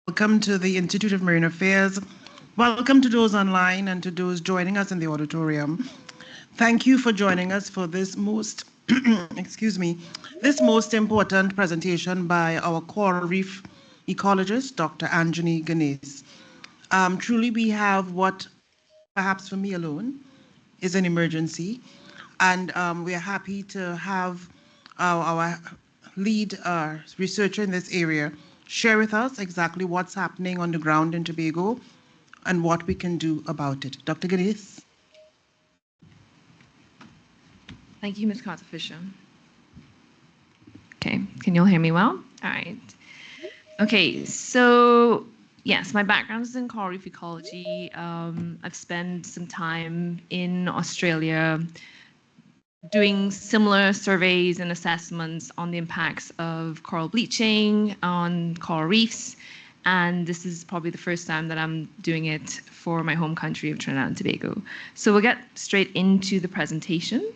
Welcome to the Institute of Marine Affairs. Welcome to those online and to those joining us in the auditorium. Thank you for joining us for this most, excuse me, this most important presentation by our coral reef ecologist, Dr. Anjani Ganesh. Truly, we have what, perhaps for me alone, is an emergency, and we are happy to have our lead researcher in this area share with us exactly what's happening on the ground in Tobago and what we can do about it. Dr. Ganesh. Thank you, Ms. Carter Fisher. Okay, can you all hear me well? All right. Okay, so yes, my background is in coral reef ecology. I've spent some time in Australia doing similar surveys and assessments on the impacts of coral bleaching on coral reefs. And this is probably the first time that I'm doing it for my home country of Trinidad and Tobago. So we'll get straight into the presentation.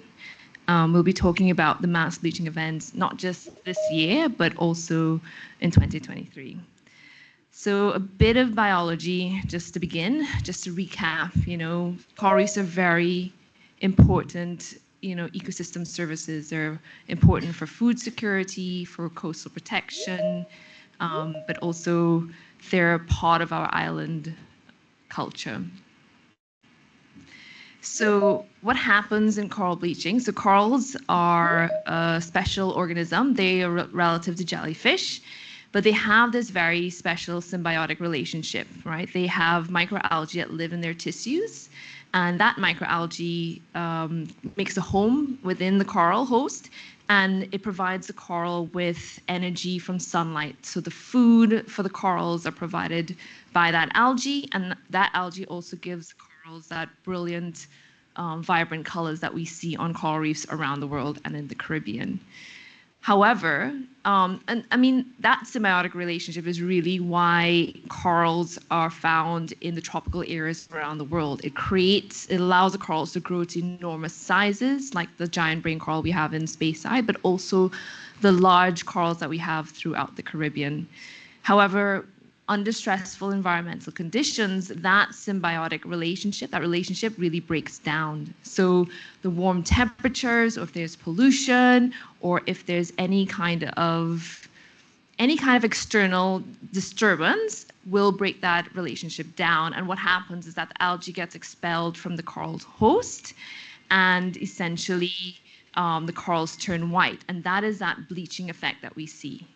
We'll be talking about the mass bleaching events, not just this year, but also in 2023. So a bit of biology just to begin, just to recap, coral reefs are very important, ecosystem services. They're important for food security, for coastal protection, but also they're part of our island culture. So what happens in coral bleaching? So corals are a special organism. They are relative to jellyfish, but they have this very special symbiotic relationship, right? They have microalgae that live in their tissues, and that microalgae makes a home within the coral host, and it provides the coral with energy from sunlight. So the food for the corals are provided by that algae, and that algae also gives corals that brilliant, vibrant colors that we see on coral reefs around the world and in the Caribbean. However, that symbiotic relationship is really why corals are found in the tropical areas around the world. It allows the corals to grow to enormous sizes, like the giant brain coral we have in Speyside, but also the large corals that we have throughout the Caribbean. However, under stressful environmental conditions, that symbiotic relationship, really breaks down. So the warm temperatures, or if there's pollution, or if there's any kind of external disturbance, will break that relationship down. And what happens is that the algae gets expelled from the coral's host, and essentially the corals turn white. And that is that bleaching effect that we see.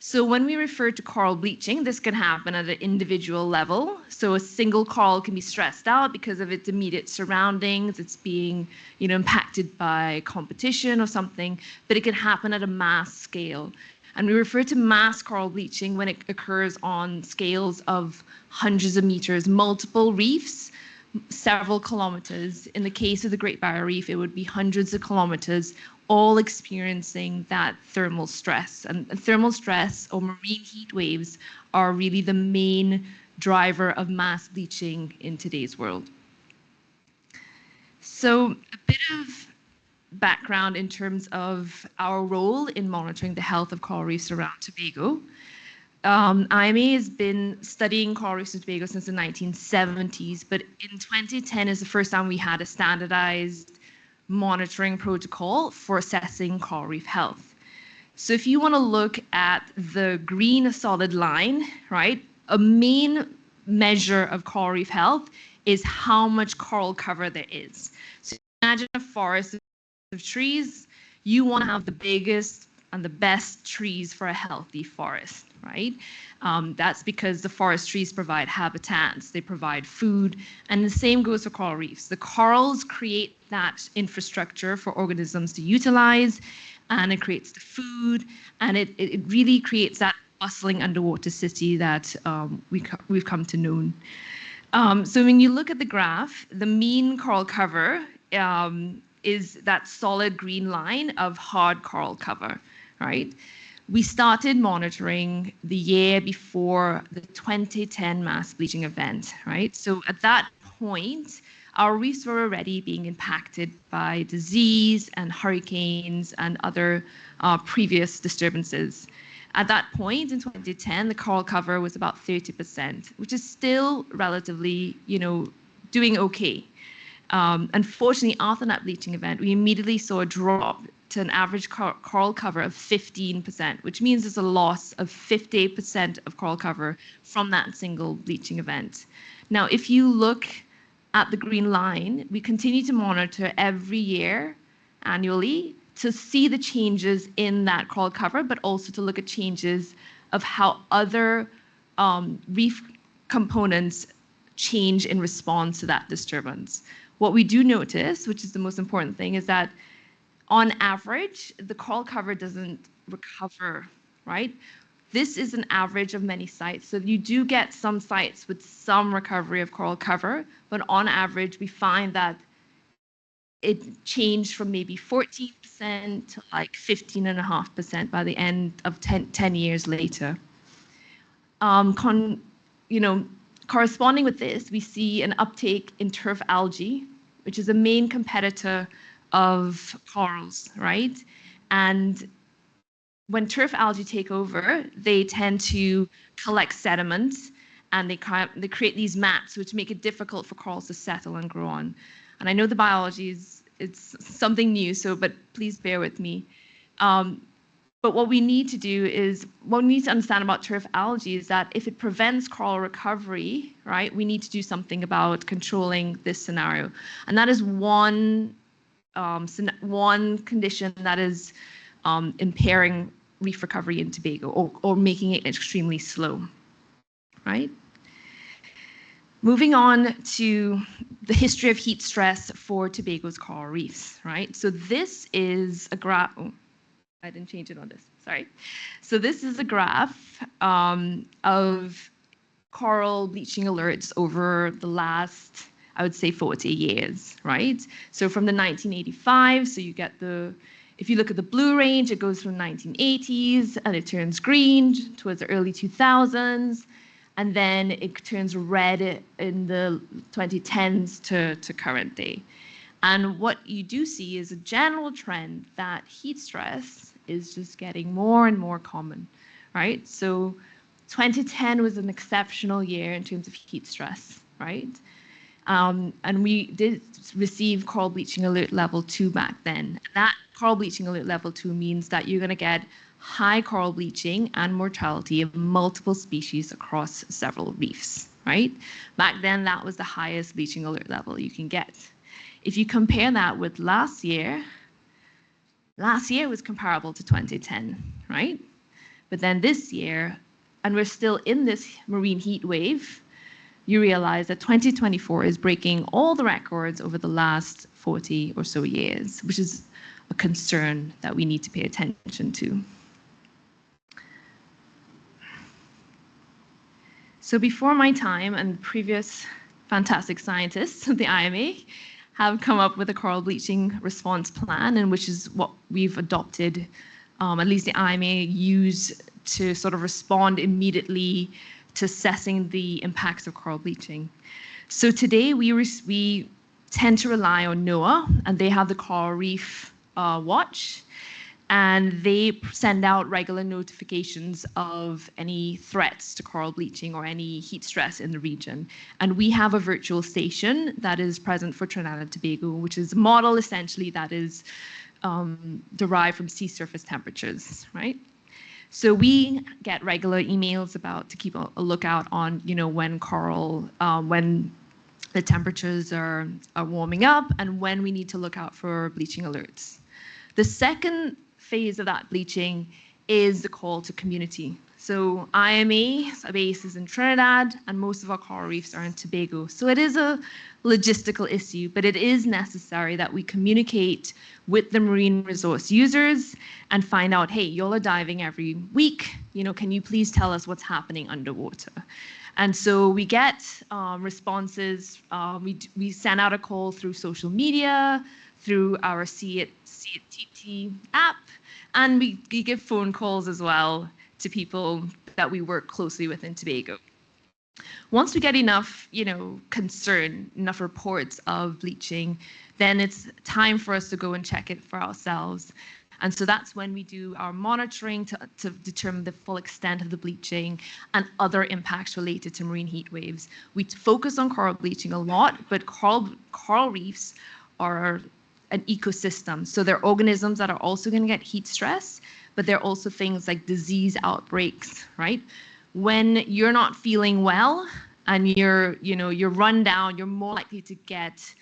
So when we refer to coral bleaching, this can happen at an individual level. So a single coral can be stressed out because of its immediate surroundings. It's being, impacted by competition or something, but it can happen at a mass scale. And we refer to mass coral bleaching when it occurs on scales of hundreds of meters, multiple reefs, several kilometers. In the case of the Great Barrier Reef, it would be hundreds of kilometers, all experiencing that thermal stress. And thermal stress or marine heat waves are really the main driver of mass bleaching in today's world. So a bit of background in terms of our role in monitoring the health of coral reefs around Tobago. IMA has been studying coral reefs in Tobago since the 1970s, but in 2010 is the first time we had a standardized monitoring protocol for assessing coral reef health. So if you want to look at the green solid line, right, a main measure of coral reef health is how much coral cover there is. So imagine a forest of trees. You want to have the biggest and the best trees for a healthy forest, right? That's because the forest trees provide habitats, they provide food, and the same goes for coral reefs. The corals create that infrastructure for organisms to utilize, and it creates the food, and it really creates that bustling underwater city that we've come to know. So when you look at the graph, the mean coral cover is that solid green line of hard coral cover, right? We started monitoring the year before the 2010 mass bleaching event, right? So at that point, our reefs were already being impacted by disease and hurricanes and other previous disturbances. At that point in 2010, the coral cover was about 30%, which is still relatively, doing okay. Unfortunately, after that bleaching event, we immediately saw a drop to an average coral cover of 15%, which means there's a loss of 58% of coral cover from that single bleaching event. Now, if you look at the green line, we continue to monitor every year annually to see the changes in that coral cover, but also to look at changes of how other reef components change in response to that disturbance. What we do notice, which is the most important thing, is that on average, the coral cover doesn't recover, right? This is an average of many sites. So you do get some sites with some recovery of coral cover, but on average, we find that it changed from maybe 14% to like 15.5% by the end of 10 years later. Corresponding with this, we see an uptake in turf algae, which is a main competitor of corals, right? And when turf algae take over, they tend to collect sediments and they create these mats which make it difficult for corals to settle and grow on. And I know the biology it's something new, but please bear with me. But what we need to understand about turf algae is that if it prevents coral recovery, right, we need to do something about controlling this scenario. And that is one condition that is impairing reef recovery in Tobago or making it extremely slow, right? Moving on to the history of heat stress for Tobago's coral reefs, right? So this is a graph. Oh, I didn't change it on this, sorry. So this is a graph of coral bleaching alerts over the last, I would say, 40 years, right? So from the 1985, so you get if you look at the blue range, it goes from 1980s and it turns green towards the early 2000s. And then it turns red in the 2010s to current day. And what you do see is a general trend that heat stress is just getting more and more common, right? So 2010 was an exceptional year in terms of heat stress, right? And we did receive coral bleaching alert level 2 back then. That coral bleaching alert level 2 means that you're going to get high coral bleaching and mortality of multiple species across several reefs, right? Back then, that was the highest bleaching alert level you can get. If you compare that with last year was comparable to 2010, right? But then this year, and we're still in this marine heat wave, you realize that 2024 is breaking all the records over the last 40 or so years, which is a concern that we need to pay attention to. So before my time, and previous fantastic scientists of the IMA have come up with a coral bleaching response plan, and which is what we've adopted, at least the IMA use to sort of respond immediately to assessing the impacts of coral bleaching. So today we tend to rely on NOAA, and they have the Coral Reef Watch, and they send out regular notifications of any threats to coral bleaching or any heat stress in the region. And we have a virtual station that is present for Trinidad and Tobago, which is a model essentially that is derived from sea surface temperatures, right? So we get regular emails to keep a lookout on, when the temperatures are warming up and when we need to look out for bleaching alerts. The second phase of that bleaching is the call to community. So IMA's base is in Trinidad and most of our coral reefs are in Tobago. So it is a logistical issue, but it is necessary that we communicate with the marine resource users and find out, hey, y'all are diving every week. Can you please tell us what's happening underwater? And so we get responses. We send out a call through social media, through our See It TT app, and we give phone calls as well to people that we work closely with in Tobago. Once we get enough, enough reports of bleaching, then it's time for us to go and check it for ourselves. And so that's when we do our monitoring to determine the full extent of the bleaching and other impacts related to marine heat waves. We focus on coral bleaching a lot, but coral reefs are an ecosystem. So they're organisms that are also going to get heat stress, but they're also things like disease outbreaks, right? When you're not feeling well and you're run down, you're more likely to get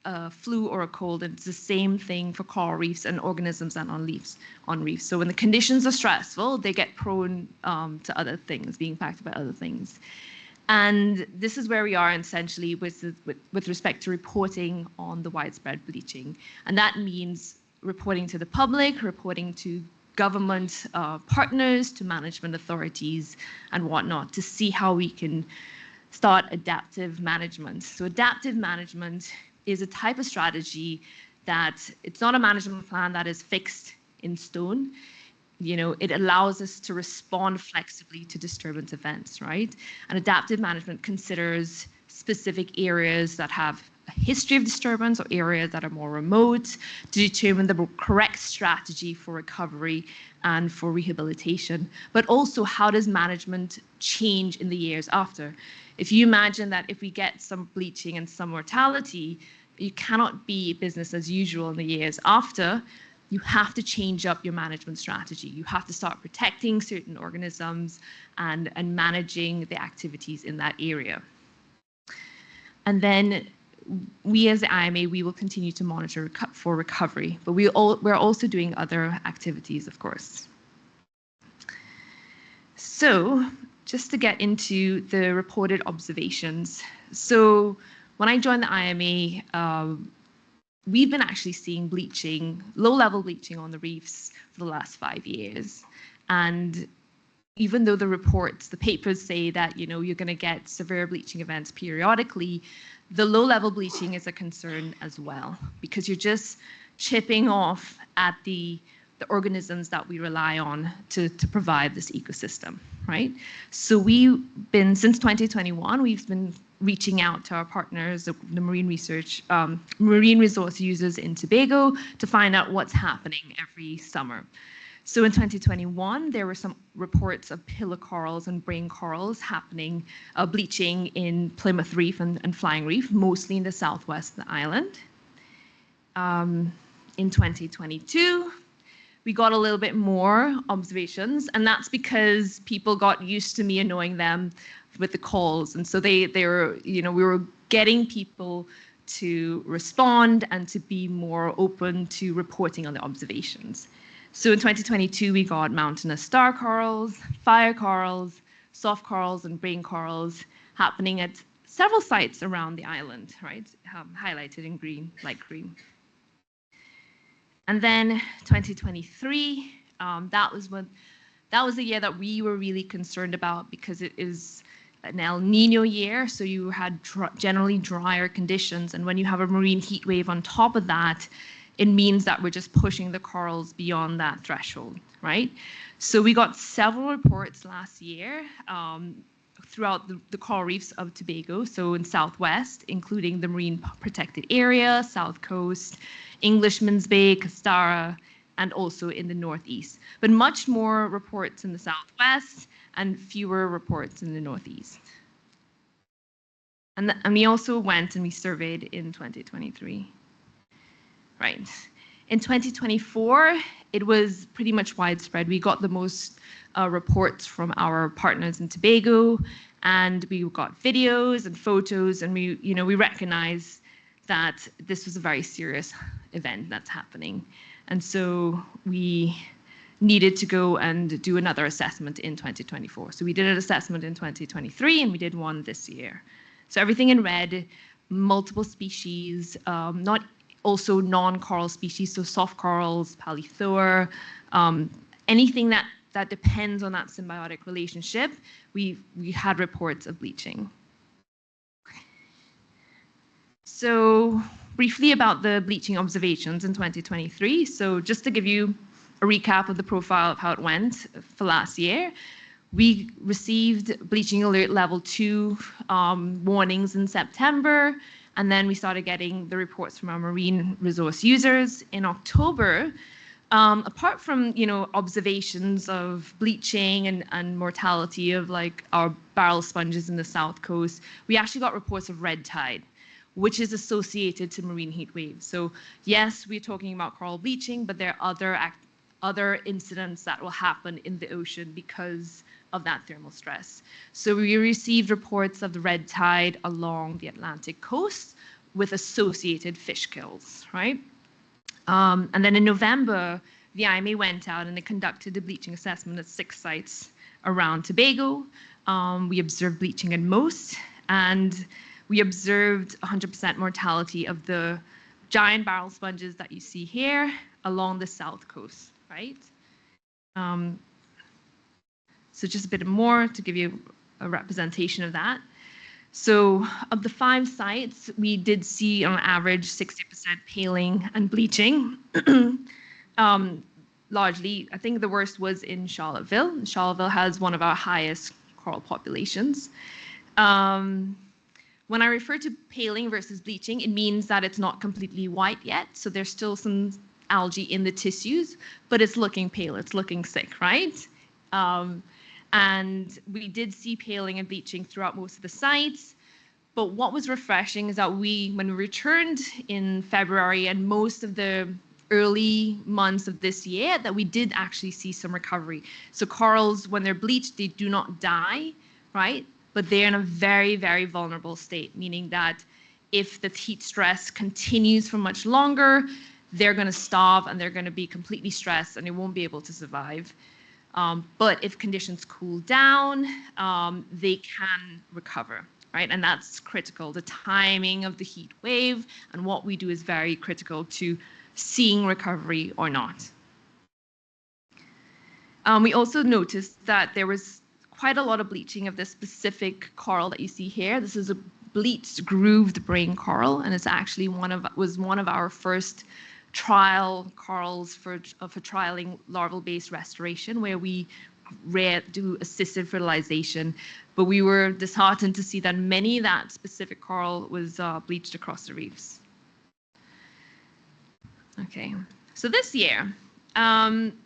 a flu or a cold. And it's the same thing for coral reefs and organisms and on reefs. So when the conditions are stressful, they get prone to other things, being impacted by other things. And this is where we are essentially with respect to reporting on the widespread bleaching. And that means reporting to the public, reporting to government partners, to management authorities and whatnot, to see how we can start adaptive management. So adaptive management is a type of strategy that it's not a management plan that is fixed in stone. It allows us to respond flexibly to disturbance events, right? And adaptive management considers specific areas that have a history of disturbance or areas that are more remote to determine the correct strategy for recovery and for rehabilitation. But also, how does management change in the years after? If you imagine that if we get some bleaching and some mortality, you cannot be business as usual in the years after. You have to change up your management strategy. You have to start protecting certain organisms and managing the activities in that area. And then we as the IMA, we will continue to monitor for recovery, but we're also doing other activities, of course. So just to get into the reported observations. So when I joined the IMA, we've been actually seeing bleaching, low-level bleaching on the reefs for the last 5 years. And even though the papers say that, you're going to get severe bleaching events periodically, the low-level bleaching is a concern as well, because you're just chipping off at the organisms that we rely on to provide this ecosystem, right? So since 2021, we've been reaching out to our partners, the marine resource users in Tobago, to find out what's happening every summer. So in 2021, there were some reports of pillar corals and brain corals happening, bleaching in Plymouth Reef and Flying Reef, mostly in the southwest of the island. In 2022, we got a little bit more observations, and that's because people got used to me annoying them with the calls. And so they were, we were getting people to respond and to be more open to reporting on the observations. So in 2022, we got mountainous star corals, fire corals, soft corals, and brain corals happening at several sites around the island, right? Highlighted in green, light green. And then 2023, that was the year that we were really concerned about, because it is an El Nino year, so you had generally drier conditions. And when you have a marine heat wave on top of that, it means that we're just pushing the corals beyond that threshold, right? So we got several reports last year throughout the coral reefs of Tobago, so in Southwest, including the marine protected area, South Coast, Englishman's Bay, Castara, and also in the Northeast. But much more reports in the Southwest and fewer reports in the Northeast. And we also went and we surveyed in 2023. Right. In 2024, it was pretty much widespread. We got the most reports from our partners in Tobago, and we got videos and photos, and we recognized that this was a very serious event that's happening. And so we needed to go and do another assessment in 2024. So we did an assessment in 2023, and we did one this year. So everything in red, multiple species, also non-coral species, so soft corals, polyphthoa, anything that depends on that symbiotic relationship, we had reports of bleaching. So briefly about the bleaching observations in 2023. So just to give you a recap of the profile of how it went for last year, we received bleaching alert level 2 warnings in September, and then we started getting the reports from our marine resource users. In October, Apart from, observations of bleaching and mortality of like our barrel sponges in the south coast, we actually got reports of red tide, which is associated to marine heat waves. So yes, we're talking about coral bleaching, but there are other incidents that will happen in the ocean because of that thermal stress. So we received reports of the red tide along the Atlantic coast with associated fish kills, right? And then in November, the IMA went out and they conducted a bleaching assessment at 6 sites around Tobago. We observed bleaching in most, and we observed 100% mortality of the giant barrel sponges that you see here along the south coast, right? So just a bit more to give you a representation of that. So of the 5 sites, we did see on average 60% paling and bleaching. Largely, I think the worst was in Charlottesville. Charlottesville has one of our highest coral populations. When I refer to paling versus bleaching, it means that it's not completely white yet. So there's still some algae in the tissues, but it's looking pale, it's looking sick, right? And we did see paling and bleaching throughout most of the sites. But what was refreshing is that when we returned in February and most of the early months of this year, that we did actually see some recovery. So corals, when they're bleached, they do not die, right? But they're in a very, very vulnerable state, meaning that if the heat stress continues for much longer, they're going to starve and they're going to be completely stressed and they won't be able to survive. But if conditions cool down, they can recover, right? And that's critical. The timing of the heat wave and what we do is very critical to seeing recovery or not. We also noticed that there was quite a lot of bleaching of this specific coral that you see here. This is a bleached grooved brain coral, and it's actually one of our first trial corals for trialing larval-based restoration, where we do assisted fertilization. But we were disheartened to see that many of that specific coral was bleached across the reefs. Okay, so this year, NOAA,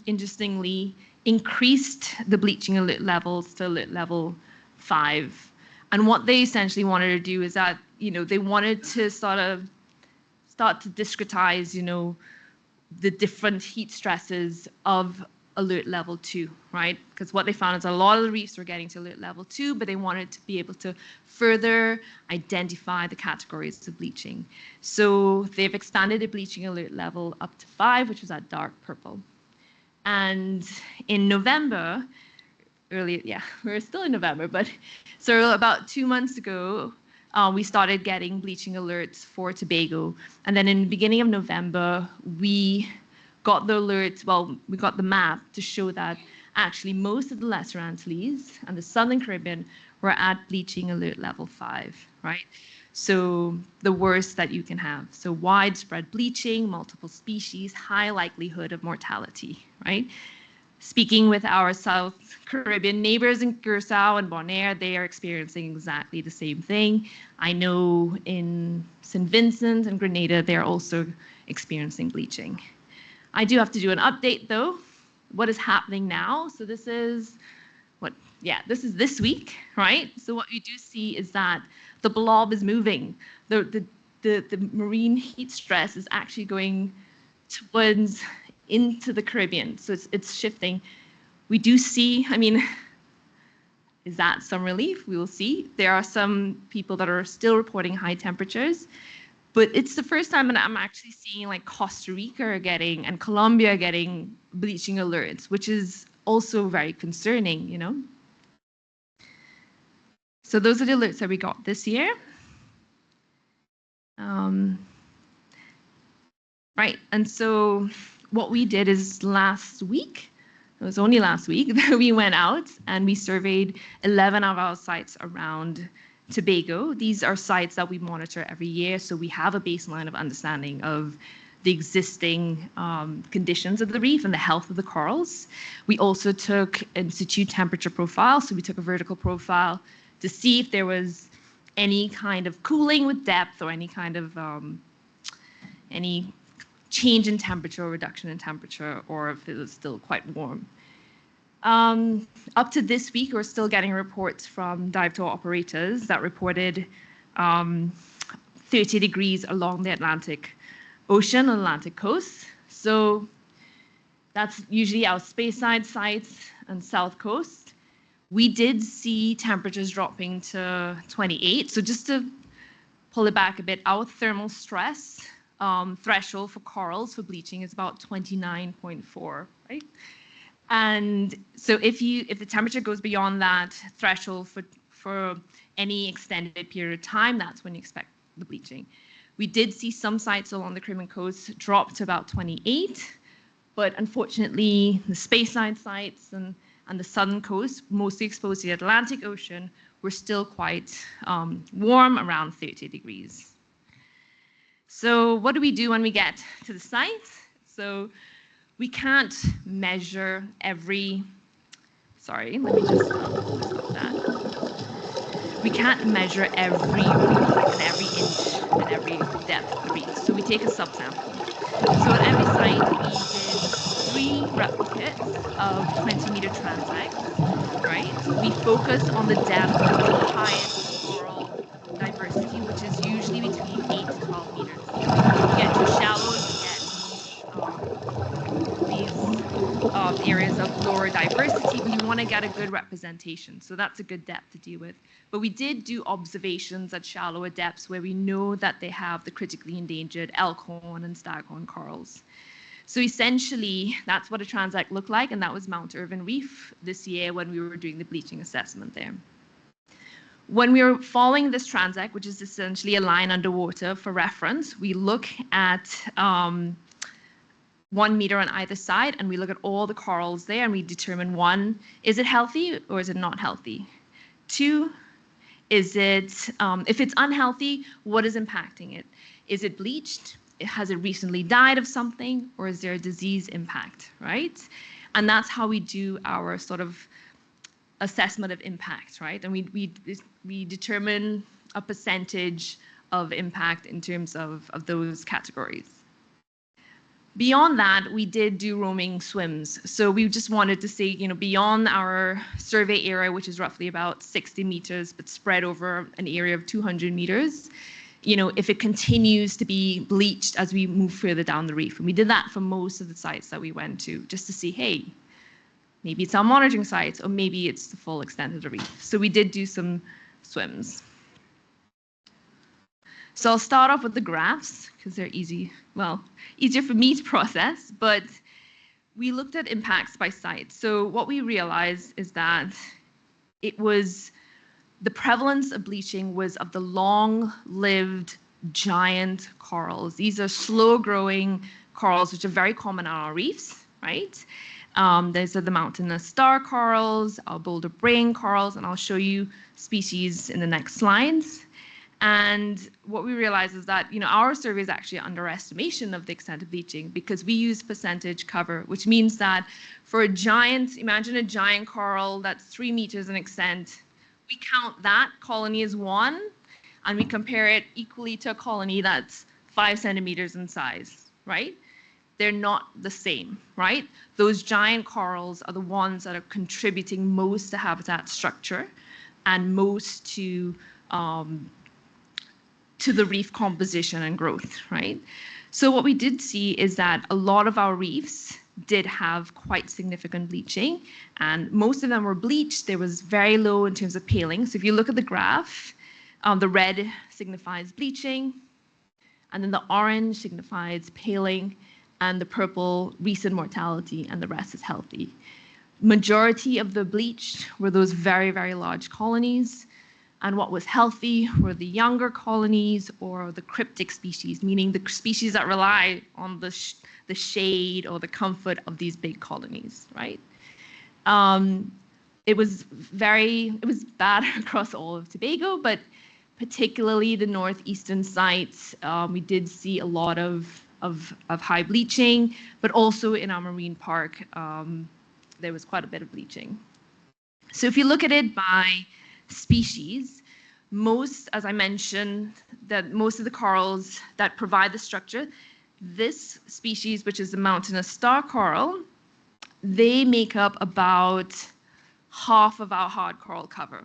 interestingly, increased the bleaching alert levels to alert level 5. And what they essentially wanted to do is that, they wanted to start to discretize, the different heat stresses of alert level 2, right? Because what they found is a lot of the reefs were getting to alert level 2, but they wanted to be able to further identify the categories of bleaching. So they've expanded the bleaching alert level up to 5, which was that dark purple. And in November, we're still in November, but so about 2 months ago, we started getting bleaching alerts for Tobago. And then in the beginning of November, we got the alerts, we got the map to show that actually most of the Lesser Antilles and the Southern Caribbean were at bleaching alert level 5, right? So the worst that you can have. So widespread bleaching, multiple species, high likelihood of mortality, right? Speaking with our South Caribbean neighbors in Curaçao and Bonaire, they are experiencing exactly the same thing. I know in St. Vincent and Grenada, they're also experiencing bleaching. I do have to do an update though. What is happening now? So this is this week, right? So what you do see is that the blob is moving. The marine heat stress is actually going towards into the Caribbean. So it's shifting. We do see, is that some relief? We will see. There are some people that are still reporting high temperatures, but it's the first time that I'm actually seeing like Costa Rica and Colombia getting bleaching alerts, which is also very concerning, So those are the alerts that we got this year. Right, and so what we did is last week, it was only last week, that we went out and we surveyed 11 of our sites around Tobago. These are sites that we monitor every year, so we have a baseline of understanding of the existing conditions of the reef and the health of the corals. We also took in situ temperature profile, so we took a vertical profile to see if there was any kind of cooling with depth or any kind of change in temperature or reduction in temperature, or if it was still quite warm. Up to this week, we're still getting reports from dive tour operators that reported 30 degrees along the Atlantic Ocean and Atlantic coast. So that's usually our Speyside sites and South Coast. We did see temperatures dropping to 28. So just to pull it back a bit, our thermal stress threshold for corals for bleaching is about 29.4, right? And so if the temperature goes beyond that threshold for any extended period of time, that's when you expect the bleaching. We did see some sites along the Caribbean coast drop to about 28, but unfortunately the Speyside sites and the southern coast, mostly exposed to the Atlantic Ocean, were still quite warm, around 30 degrees. So what do we do when we get to the site? So we can't measure every, sorry, let me just stop that. We can't measure every reef and every inch and every depth of the reef. So we take a subsample. So at every site, we did 3 replicates of 20-meter transects, right? We focus on the depth of the highest coral diversity, which is usually between 8 to 12 meters. You get too shallow, you get these areas of lower diversity, but you want to get a good representation. So that's a good depth to deal with. But we did do observations at shallower depths where we know that they have the critically endangered elkhorn and staghorn corals. So essentially, that's what a transect looked like, and that was Mount Irvin Reef this year when we were doing the bleaching assessment there. When we were following this transect, which is essentially a line underwater for reference, we look at 1 meter on either side, and we look at all the corals there, and we determine 1, is it healthy or is it not healthy? 2, is it, if it's unhealthy, what is impacting it? Is it bleached? Has it recently died of something, or is there a disease impact, right? And that's how we do our sort of assessment of impact, right? And we determine a percentage of impact in terms of those categories. Beyond that, we did do roaming swims. So we just wanted to see, beyond our survey area, which is roughly about 60 meters, but spread over an area of 200 meters, if it continues to be bleached as we move further down the reef. And we did that for most of the sites that we went to, just to see, hey, maybe it's our monitoring sites, or maybe it's the full extent of the reef. So we did do some swims. So I'll start off with the graphs because they're easier for me to process, but we looked at impacts by site. So what we realized is that the prevalence of bleaching was of the long-lived giant corals. These are slow-growing corals, which are very common on our reefs, right? These are the mountainous star corals, our boulder brain corals, and I'll show you species in the next slides. And what we realize is that, our survey is actually an underestimation of the extent of bleaching because we use percentage cover, which means that for imagine a giant coral that's 3 meters in extent, we count that colony as 1, and we compare it equally to a colony that's 5 centimeters in size, right? They're not the same, right? Those giant corals are the ones that are contributing most to habitat structure and most to the reef composition and growth, right? So what we did see is that a lot of our reefs did have quite significant bleaching, and most of them were bleached. There was very low in terms of paling. So if you look at the graph, the red signifies bleaching, and then the orange signifies paling, and the purple recent mortality, and the rest is healthy. Majority of the bleached were those very, very large colonies. And what was healthy were the younger colonies or the cryptic species, meaning the species that rely on the shade or the comfort of these big colonies, right? It was bad across all of Tobago, but particularly the northeastern sites, we did see a lot of high bleaching, but also in our marine park, there was quite a bit of bleaching. So if you look at it by species, as I mentioned, that most of the corals that provide the structure, This species, which is the mountainous star coral, they make up about half of our hard coral cover,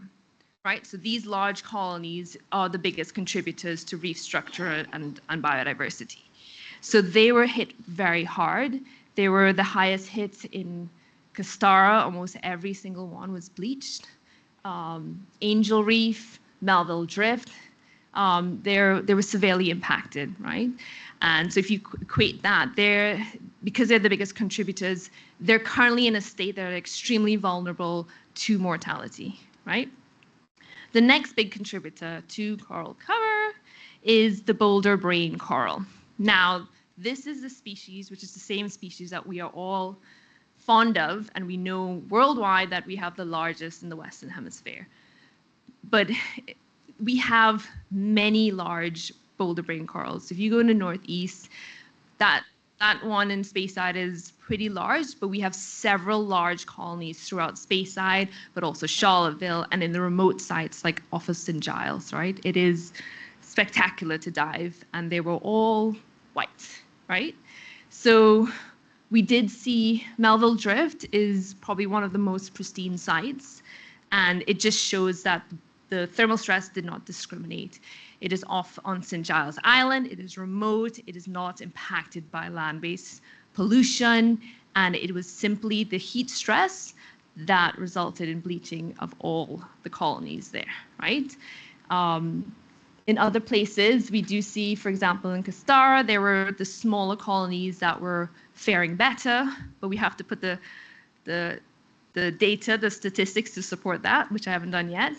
right? So these large colonies are the biggest contributors to reef structure and biodiversity. So they were hit very hard. They were the highest hit in Castara. Almost every single one was bleached. Angel Reef, Melville Drift, they were severely impacted, right? And so if you equate that, because they're the biggest contributors, they're currently in a state that are extremely vulnerable to mortality, right? The next big contributor to coral cover is the boulder brain coral. Now, this is a species, which is the same species that we are all fond of, and we know worldwide that we have the largest in the Western Hemisphere. But we have many large boulder brain corals. If you go in the Northeast, that one in Speyside is pretty large, but we have several large colonies throughout Speyside, but also Charlottesville, and in the remote sites like off of St. Giles, right? It is spectacular to dive, and they were all white, right? So we did see Melville Drift is probably one of the most pristine sites, and it just shows that the thermal stress did not discriminate. It is off on St. Giles Island, it is remote, it is not impacted by land-based pollution, and it was simply the heat stress that resulted in bleaching of all the colonies there, right? In other places, we do see, for example, in Castara, there were the smaller colonies that were faring better, but we have to put the data, the statistics to support that, which I haven't done yet.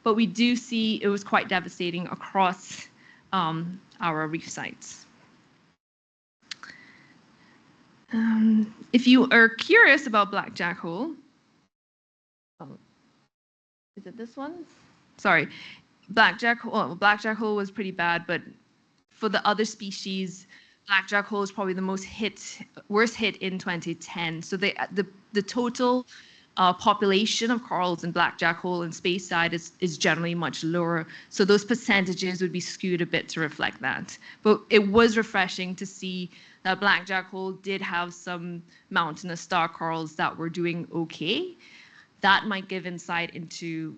But we do see it was quite devastating across our reef sites. If you are curious about blackjack hole, is it this one? Sorry, blackjack hole was pretty bad, but for the other species, blackjack hole is probably the worst hit in 2010. So the total population of corals in blackjack hole and Speyside is generally much lower. So those percentages would be skewed a bit to reflect that. But it was refreshing to see that blackjack hole did have some mountainous star corals that were doing okay. That might give insight into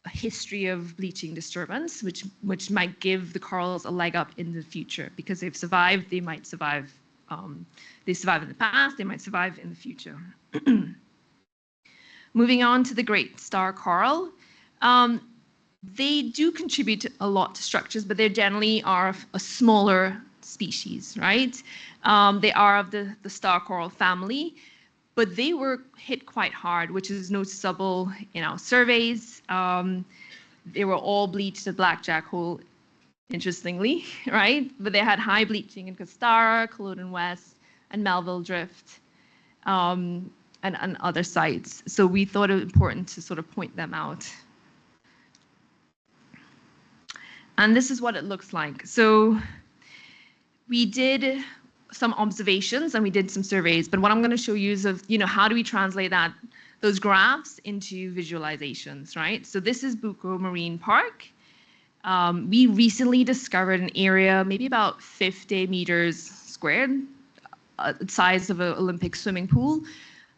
a history of bleaching disturbance, which might give the corals a leg up in the future, because they've survived, they might survive. They survived in the past, they might survive in the future. Moving on to the great star coral. They do contribute a lot to structures, but they generally are a smaller species, right? They are of the star coral family, but they were hit quite hard, which is noticeable in our surveys. They were all bleached at blackjack hole, interestingly, right? But they had high bleaching in Castara, Culloden West, and Melville Drift. And other sites. So we thought it important to sort of point them out. And this is what it looks like. So we did some observations and we did some surveys, but what I'm going to show you is how do we translate those graphs into visualizations, right? So this is Buccoo Marine Park. We recently discovered an area, maybe about 50 meters squared, size of an Olympic swimming pool,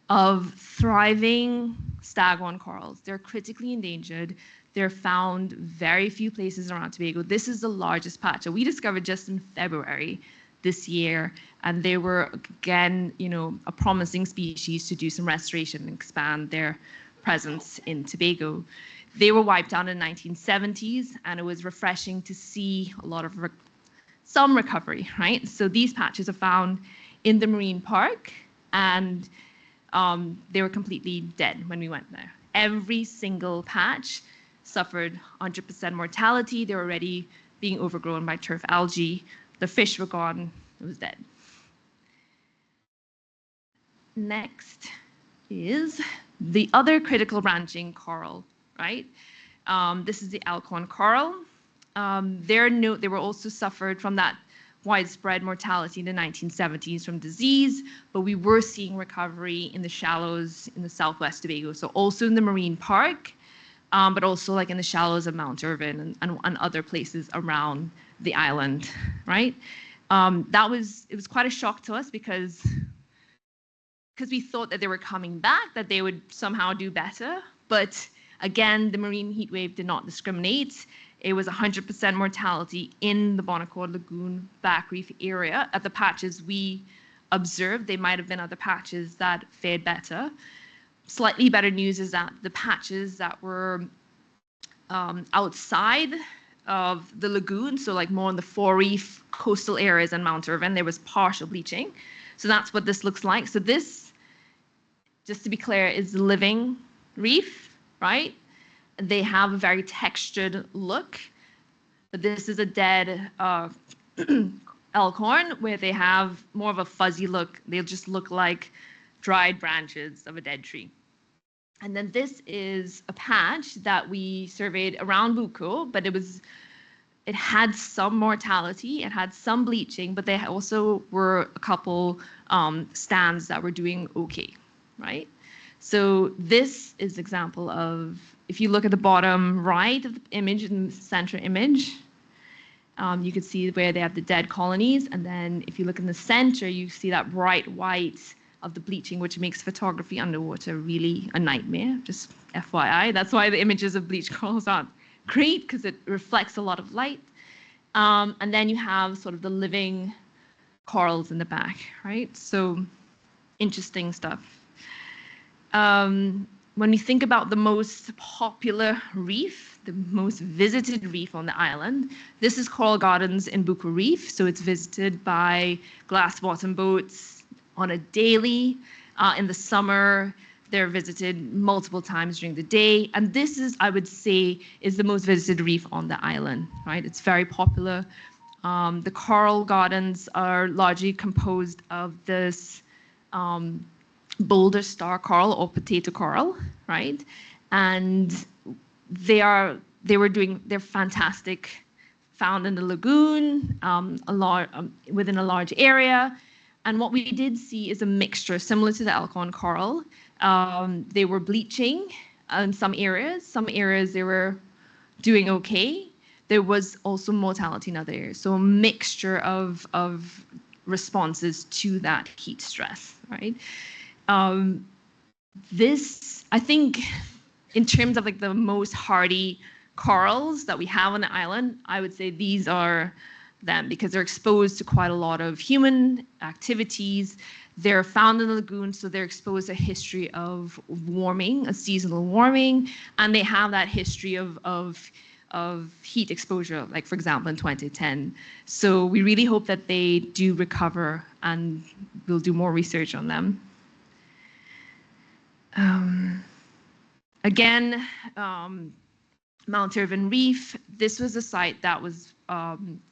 of thriving staghorn corals. They're critically endangered. They're found very few places around Tobago. This is the largest patch that we discovered just in February this year, and they were, again, a promising species to do some restoration and expand their presence in Tobago. They were wiped out in the 1970s, and it was refreshing to see a lot of some recovery, right? So these patches are found in the marine park, and they were completely dead when we went there. Every single patch suffered 100% mortality. They were already being overgrown by turf algae. The fish were gone. It was dead. Next is the other critical branching coral, right? This is the Alcorn coral. They were also suffered from that widespread mortality in the 1970s from disease, but we were seeing recovery in the shallows in the southwest Tobago, so also in the marine park, but also like in the shallows of Mount Irvine and other places around the island, right? It was quite a shock to us because we thought that they were coming back, that they would somehow do better. But again, the marine heat wave did not discriminate. It was 100% mortality in the Bonacord Lagoon back reef area. At the patches we observed, there might have been other patches that fared better. Slightly better news is that the patches that were outside of the lagoon, so like more in the Four Reef coastal areas and Mount Irvin, there was partial bleaching. So that's what this looks like. So this, just to be clear, is living reef, right? They have a very textured look, but this is a dead elkhorn where they have more of a fuzzy look. They'll just look like dried branches of a dead tree. And then this is a patch that we surveyed around Buccoo, but it had some mortality, it had some bleaching, but there also were a couple stands that were doing okay, right? So this is an example of, if you look at the bottom right of the image, in the center image, you can see where they have the dead colonies. And then if you look in the center, you see that bright white of the bleaching, which makes photography underwater really a nightmare, just FYI. That's why the images of bleached corals aren't great, because it reflects a lot of light. And then you have sort of the living corals in the back, right? So interesting stuff. When we think about the most popular reef, the most visited reef on the island, this is Coral Gardens in Buccoo Reef. So it's visited by glass bottom boats on a daily. In the summer, they're visited multiple times during the day. And this is, I would say, is the most visited reef on the island, right? It's very popular. The coral gardens are largely composed of this boulder star coral or potato coral, right? And they're fantastic, found in the lagoon, within a large area. And what we did see is a mixture similar to the Elkhorn coral. They were bleaching in some areas. Some areas they were doing okay. There was also mortality in other areas. So a mixture of responses to that heat stress, right? This, I think, in terms of like the most hardy corals that we have on the island, I would say these are them, because they're exposed to quite a lot of human activities. They're found in the lagoon, so they're exposed to a history of warming, a seasonal warming, and they have that history of heat exposure, like for example in 2010. So we really hope that they do recover, and we'll do more research on them. Again, Mount Irvin Reef, this was a site that was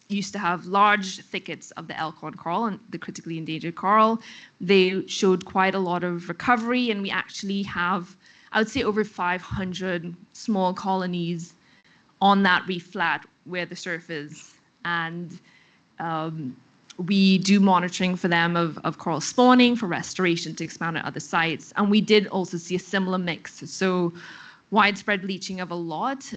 used to have large thickets of the Elkhorn coral and the critically endangered coral. They showed quite a lot of recovery, and we actually have, I would say, over 500 small colonies on that reef flat where the surf is. And we do monitoring for them of coral spawning for restoration to expand at other sites. And we did also see a similar mix. So widespread bleaching of a lot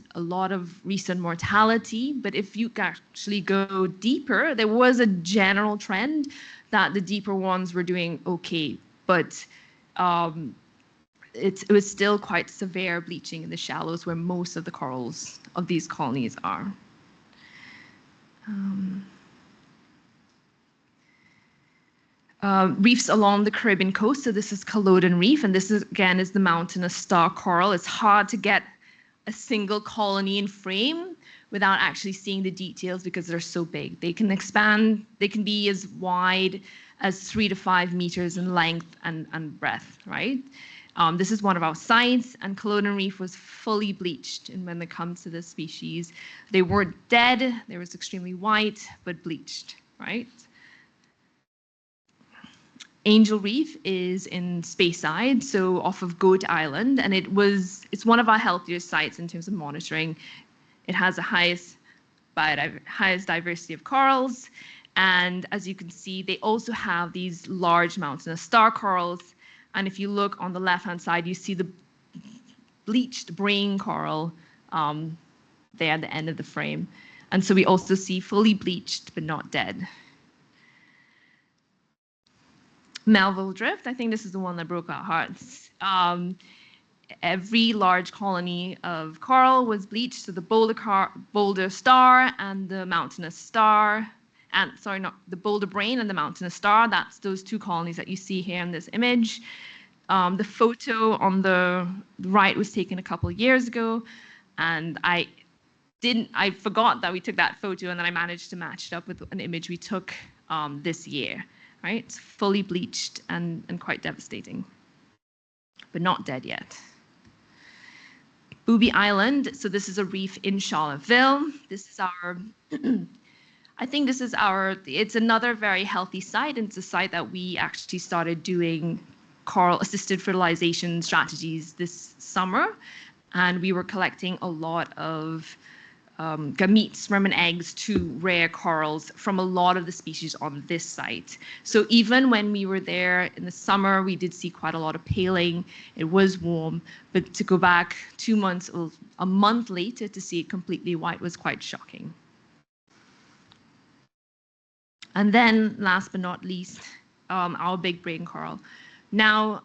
of recent mortality. But if you actually go deeper, there was a general trend that the deeper ones were doing okay. But it was still quite severe bleaching in the shallows where most of the corals of these colonies are. Reefs along the Caribbean coast. So this is Culloden Reef, and this is, again, is the mountainous star coral. It's hard to get a single colony in frame without actually seeing the details because they're so big. They can expand, they can be as wide as 3 to 5 meters in length and breadth, right? This is one of our sites, and Culloden Reef was fully bleached. And when it comes to this species, they weren't dead, they was extremely white, but bleached, right? Angel Reef is in Speyside, so off of Goat Island, and it's one of our healthier sites in terms of monitoring. It has the highest diversity of corals, and as you can see, they also have these large mountainous star corals. And if you look on the left-hand side, you see the bleached brain coral there at the end of the frame. And so we also see fully bleached but not dead. Melville Drift, I think this is the one that broke our hearts. Every large colony of coral was bleached, so the boulder star and the mountainous star, and sorry, not the boulder brain and the mountainous star, that's those two colonies that you see here in this image. The photo on the right was taken a couple of years ago, and I forgot that we took that photo, and then I managed to match it up with an image we took this year, right? It's fully bleached and quite devastating, but not dead yet. Booby Island, so this is a reef in Charlottesville. This is our, I think this is our, it's another very healthy site, and it's a site that we actually started doing coral-assisted fertilization strategies this summer, and we were collecting a lot of gametes, sperm and eggs to rare corals from a lot of the species on this site. So even when we were there in the summer, we did see quite a lot of paling. It was warm, but to go back 2 months, a month later to see it completely white was quite shocking. And then last but not least, our big brain coral. Now,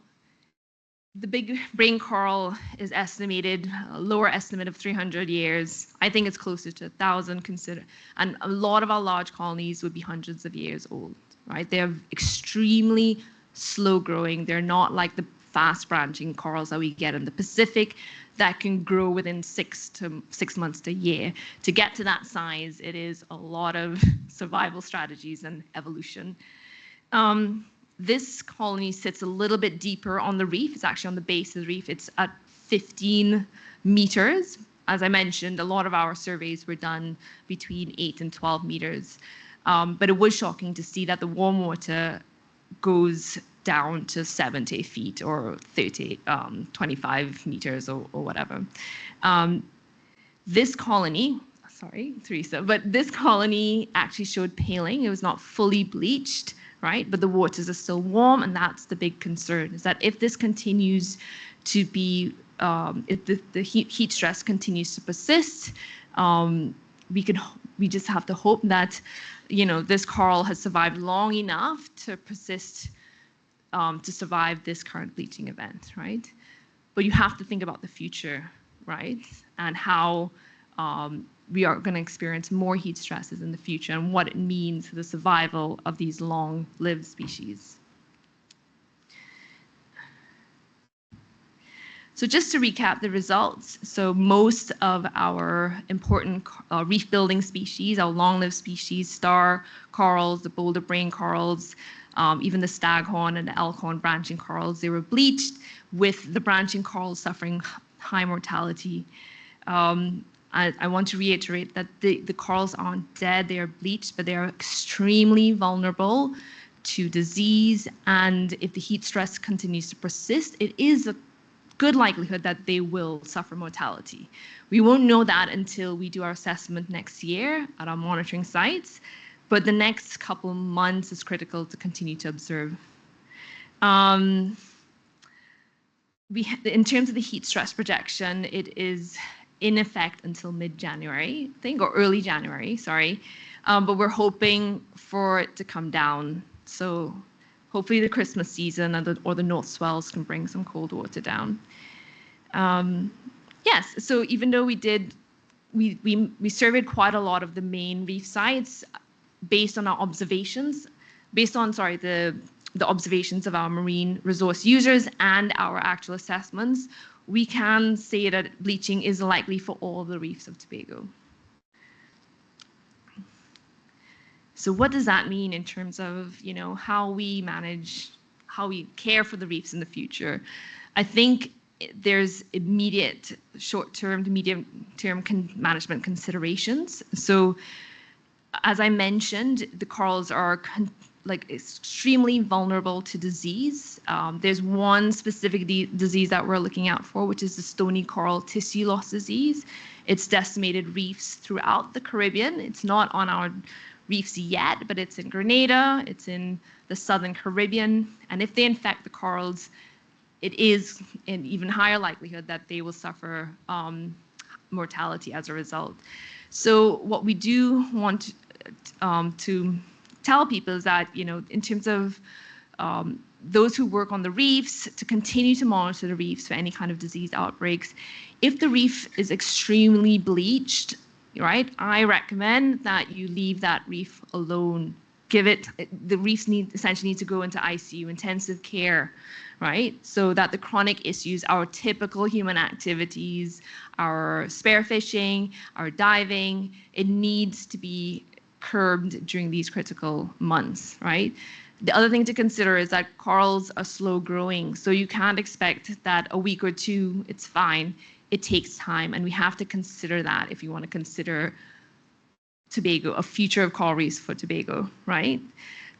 the big brain coral is estimated, a lower estimate of 300 years. I think it's closer to 1,000, and a lot of our large colonies would be hundreds of years old, right? They're extremely slow growing. They're not like the fast branching corals that we get in the Pacific that can grow within 6 months to a year. To get to that size, it is a lot of survival strategies and evolution. This colony sits a little bit deeper on the reef. It's actually on the base of the reef. It's at 15 meters. As I mentioned, a lot of our surveys were done between 8 and 12 meters. But it was shocking to see that the warm water goes down to 70 feet or 25 meters or whatever. This colony, sorry, Teresa, but this colony actually showed paling. It was not fully bleached, right? But the waters are still warm, and that's the big concern, is that if this continues to be, if the heat stress continues to persist, we just have to hope that, you know, this coral has survived long enough to persist, to survive this current bleaching event, right? But you have to think about the future, right? And how we are going to experience more heat stresses in the future and what it means for the survival of these long-lived species. So just to recap the results, so most of our important reef-building species, our long-lived species, star corals, the boulder brain corals, even the staghorn and the elkhorn branching corals, they were bleached, with the branching corals suffering high mortality. I want to reiterate that the corals aren't dead, they are bleached, but they are extremely vulnerable to disease, and if the heat stress continues to persist, it is a good likelihood that they will suffer mortality. We won't know that until we do our assessment next year at our monitoring sites, but the next couple of months is critical to continue to observe. In terms of the heat stress projection, it is in effect until mid-January, I think, or early January, sorry. But we're hoping for it to come down. So hopefully the Christmas season or the North Swells can bring some cold water down. Yes, so even though we surveyed quite a lot of the main reef sites based on our observations, the observations of our marine resource users and our actual assessments, we can say that bleaching is likely for all the reefs of Tobago. So what does that mean in terms of, you know, how we manage, how we care for the reefs in the future? I think there's immediate short-term to medium-term management considerations. So as I mentioned, the corals are extremely vulnerable to disease. There's one specific disease that we're looking out for, which is the stony coral tissue loss disease. It's decimated reefs throughout the Caribbean. It's not on our reefs yet, but it's in Grenada, it's in the southern Caribbean, and if they infect the corals, it is an even higher likelihood that they will suffer mortality as a result. So what we do want to tell people is that, you know, in terms of those who work on the reefs to continue to monitor the reefs for any kind of disease outbreaks. If the reef is extremely bleached, right, I recommend that you leave that reef alone. The reefs essentially need to go into ICU, intensive care, right? So that the chronic issues, our typical human activities, our spearfishing, our diving, it needs to be curbed during these critical months, right? The other thing to consider is that corals are slow growing, so you can't expect that a week or two, it's fine. It takes time, and we have to consider that if you want to consider Tobago, a future of coral reefs for Tobago, right?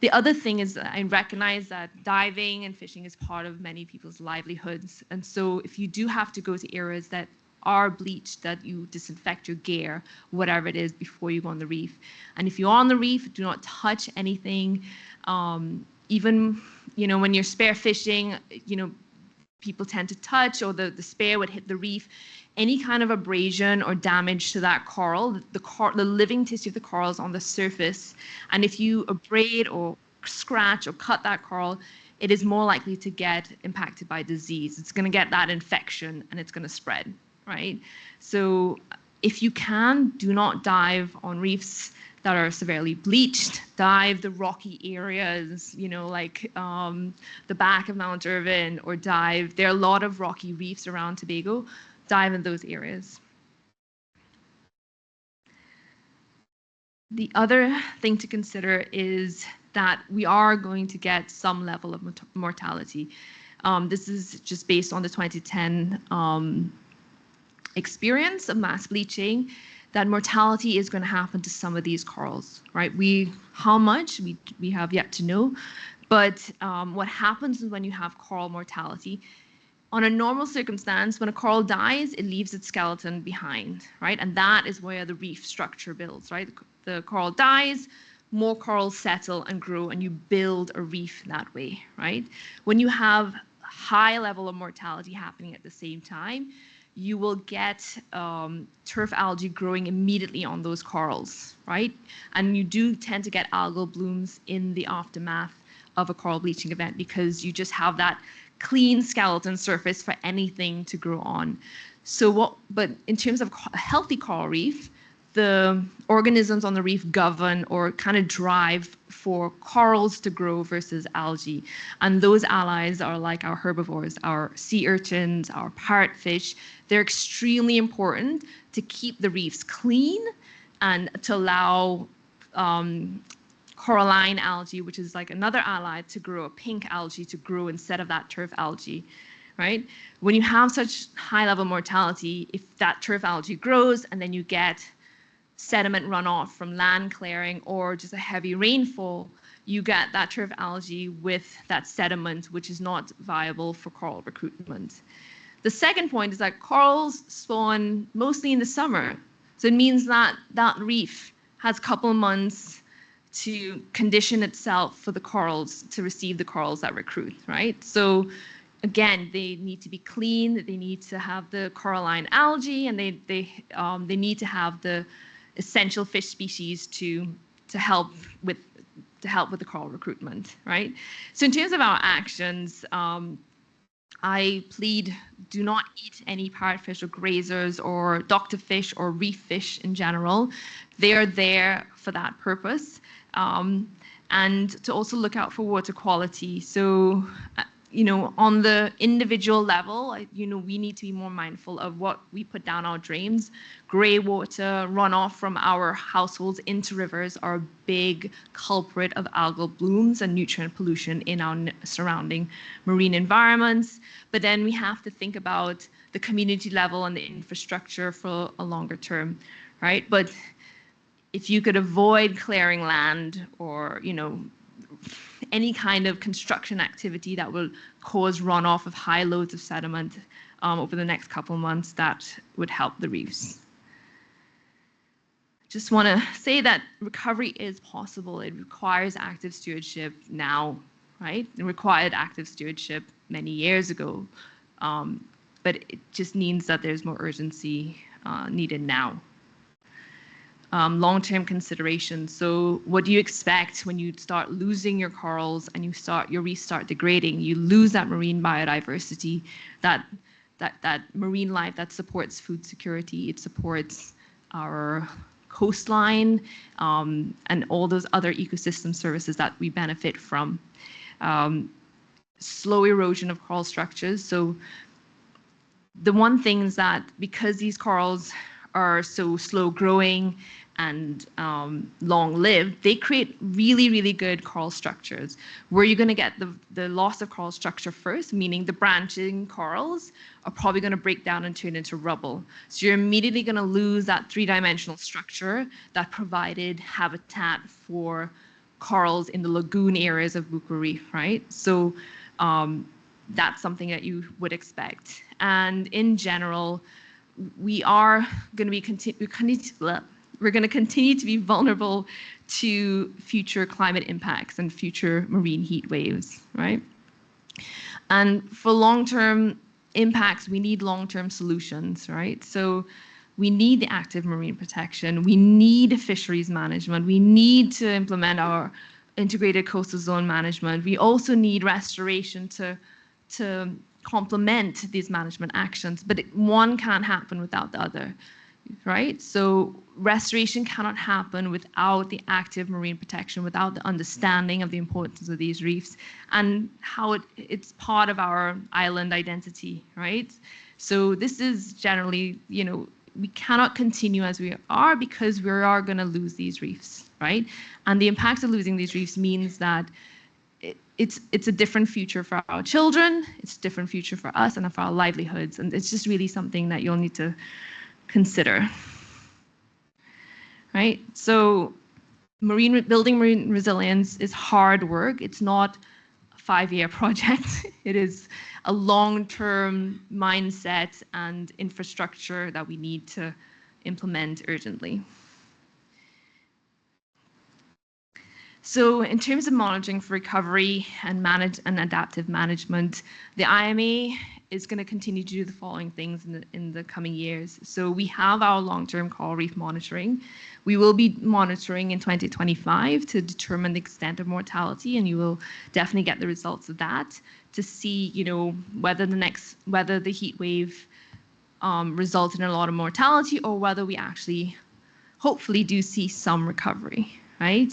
The other thing is that I recognize that diving and fishing is part of many people's livelihoods. And so if you do have to go to areas that are bleached, that you disinfect your gear, whatever it is, before you go on the reef. And if you're on the reef, do not touch anything. Even, when you're spear fishing, people tend to touch, or the spear would hit the reef. Any kind of abrasion or damage to that coral, the living tissue of the coral is on the surface. And if you abrade or scratch or cut that coral, it is more likely to get impacted by disease. It's going to get that infection and it's going to spread, right? So if you can, do not dive on reefs that are severely bleached. Dive the rocky areas, like the back of Mount Irvin, or there are a lot of rocky reefs around Tobago. Dive in those areas. The other thing to consider is that we are going to get some level of mortality. This is just based on the 2010 experience of mass bleaching, that mortality is going to happen to some of these corals, right? How much, we have yet to know. But what happens is when you have coral mortality, on a normal circumstance, when a coral dies, it leaves its skeleton behind, right? And that is where the reef structure builds, right? The coral dies, more corals settle and grow, and you build a reef that way, right? When you have high level of mortality happening at the same time, you will get turf algae growing immediately on those corals, right? And you do tend to get algal blooms in the aftermath of a coral bleaching event, because you just have that clean skeleton surface for anything to grow on. But in terms of a healthy coral reef, the organisms on the reef govern or kind of drive for corals to grow versus algae. And those allies are like our herbivores, our sea urchins, our parrotfish. They're extremely important to keep the reefs clean and to allow coralline algae, which is like another ally, to grow, a pink algae to grow instead of that turf algae, right? When you have such high level mortality, if that turf algae grows and then you get sediment runoff from land clearing or just a heavy rainfall, you get that turf algae with that sediment, which is not viable for coral recruitment. The second point is that corals spawn mostly in the summer. So it means that that reef has a couple months to condition itself for the corals, to receive the corals that recruit, right? So again, they need to be clean, they need to have the coralline algae, and they need to have the essential fish species to help with the coral recruitment, right? So in terms of our actions, I plead, do not eat any parrotfish or grazers or doctor fish or reef fish in general. They are there for that purpose. And to also look out for water quality. So, on the individual level, we need to be more mindful of what we put down our drains. Grey water, runoff from our households into rivers are a big culprit of algal blooms and nutrient pollution in our surrounding marine environments. But then we have to think about the community level and the infrastructure for a longer term, right? But if you could avoid clearing land or, any kind of construction activity that will cause runoff of high loads of sediment over the next couple of months, that would help the reefs. Just want to say that recovery is possible. It requires active stewardship now, right? It required active stewardship many years ago, but it just means that there's more urgency needed now. long-term considerations. So what do you expect when you start losing your corals and your reefs start degrading? You lose that marine biodiversity, that marine life that supports food security. It supports our coastline, and all those other ecosystem services that we benefit from. Slow erosion of coral structures. So the one thing is that because these corals are so slow growing and long-lived, they create really, really good coral structures. Where you're going to get the loss of coral structure first, meaning the branching corals are probably going to break down and turn into rubble. So you're immediately going to lose that three-dimensional structure that provided habitat for corals in the lagoon areas of Buccoo Reef, right? So that's something that you would expect. And in general, we are going to we're going to continue to be vulnerable to future climate impacts and future marine heat waves, right? And for long-term impacts, we need long-term solutions, right? So we need the active marine protection. We need fisheries management. We need to implement our integrated coastal zone management. We also need restoration to complement these management actions, but one can't happen without the other, right? So restoration cannot happen without the active marine protection, without the understanding of the importance of these reefs and how it's part of our island identity, right? So this is generally, we cannot continue as we are because we are going to lose these reefs, right? And the impact of losing these reefs means that it's a different future for our children, it's a different future for us and for our livelihoods. And it's just really something that you'll need to consider, right? So building marine resilience is hard work. It's not a 5-year project. It is a long-term mindset and infrastructure that we need to implement urgently. So in terms of monitoring for recovery and adaptive management, the IMA is going to continue to do the following things in the coming years. So we have our long-term coral reef monitoring. We will be monitoring in 2025 to determine the extent of mortality, and you will definitely get the results of that to see, whether the heat wave results in a lot of mortality or whether we actually, hopefully, do see some recovery, right?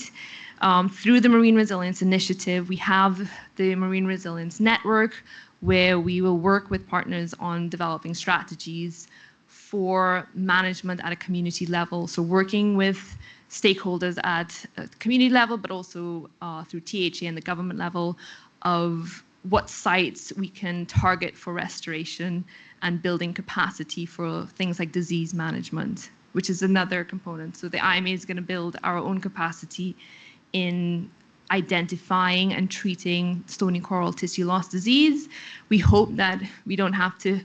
Through the Marine Resilience Initiative, we have the Marine Resilience Network, where we will work with partners on developing strategies for management at a community level. So working with stakeholders at a community level, but also through THA and the government level of what sites we can target for restoration and building capacity for things like disease management, which is another component. So the IMA is going to build our own capacity in identifying and treating stony coral tissue loss disease. We hope that we don't have to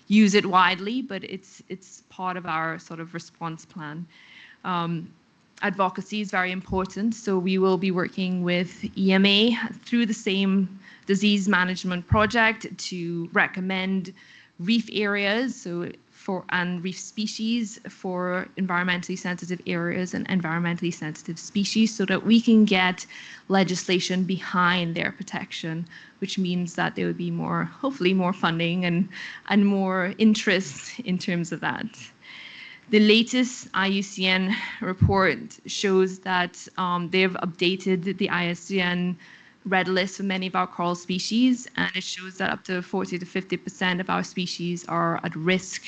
use it widely, but it's part of our sort of response plan. Advocacy is very important, so we will be working with EMA through the same disease management project to recommend reef areas and reef species for environmentally sensitive areas and environmentally sensitive species so that we can get legislation behind their protection, which means that there would be hopefully more funding and more interest in terms of that. The latest IUCN report shows that they've updated the IUCN red list for many of our coral species, and it shows that up to 40 to 50% of our species are at risk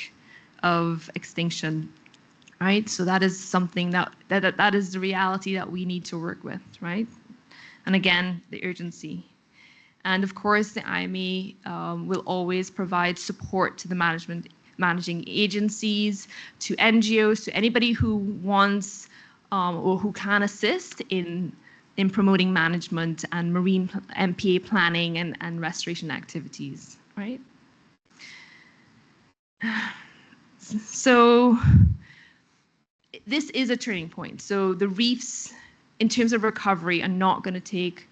of extinction, right? So that is something that is the reality that we need to work with, right? And again, the urgency. And of course, the IMA will always provide support to the managing agencies, to NGOs, to anybody who wants or who can assist in promoting management and marine MPA planning and restoration activities, right? So this is a turning point. So the reefs, in terms of recovery, are not going to take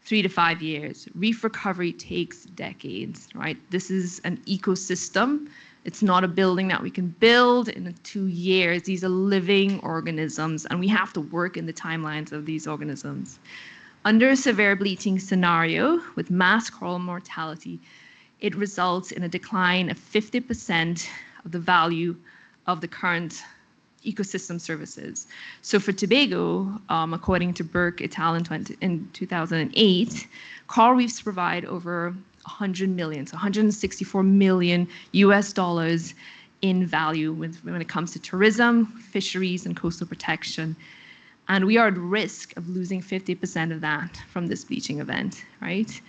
3 to 5 years. Reef recovery takes decades, right? This is an ecosystem It's not a building that we can build in 2 years. These are living organisms, and we have to work in the timelines of these organisms. Under a severe bleaching scenario with mass coral mortality, it results in a decline of 50% of the value of the current ecosystem services. So for Tobago, according to Burke et al. In 2008, coral reefs provide over 100 million, so 164 million US dollars in value when it comes to tourism, fisheries, and coastal protection. And we are at risk of losing 50% of that from this bleaching event, right?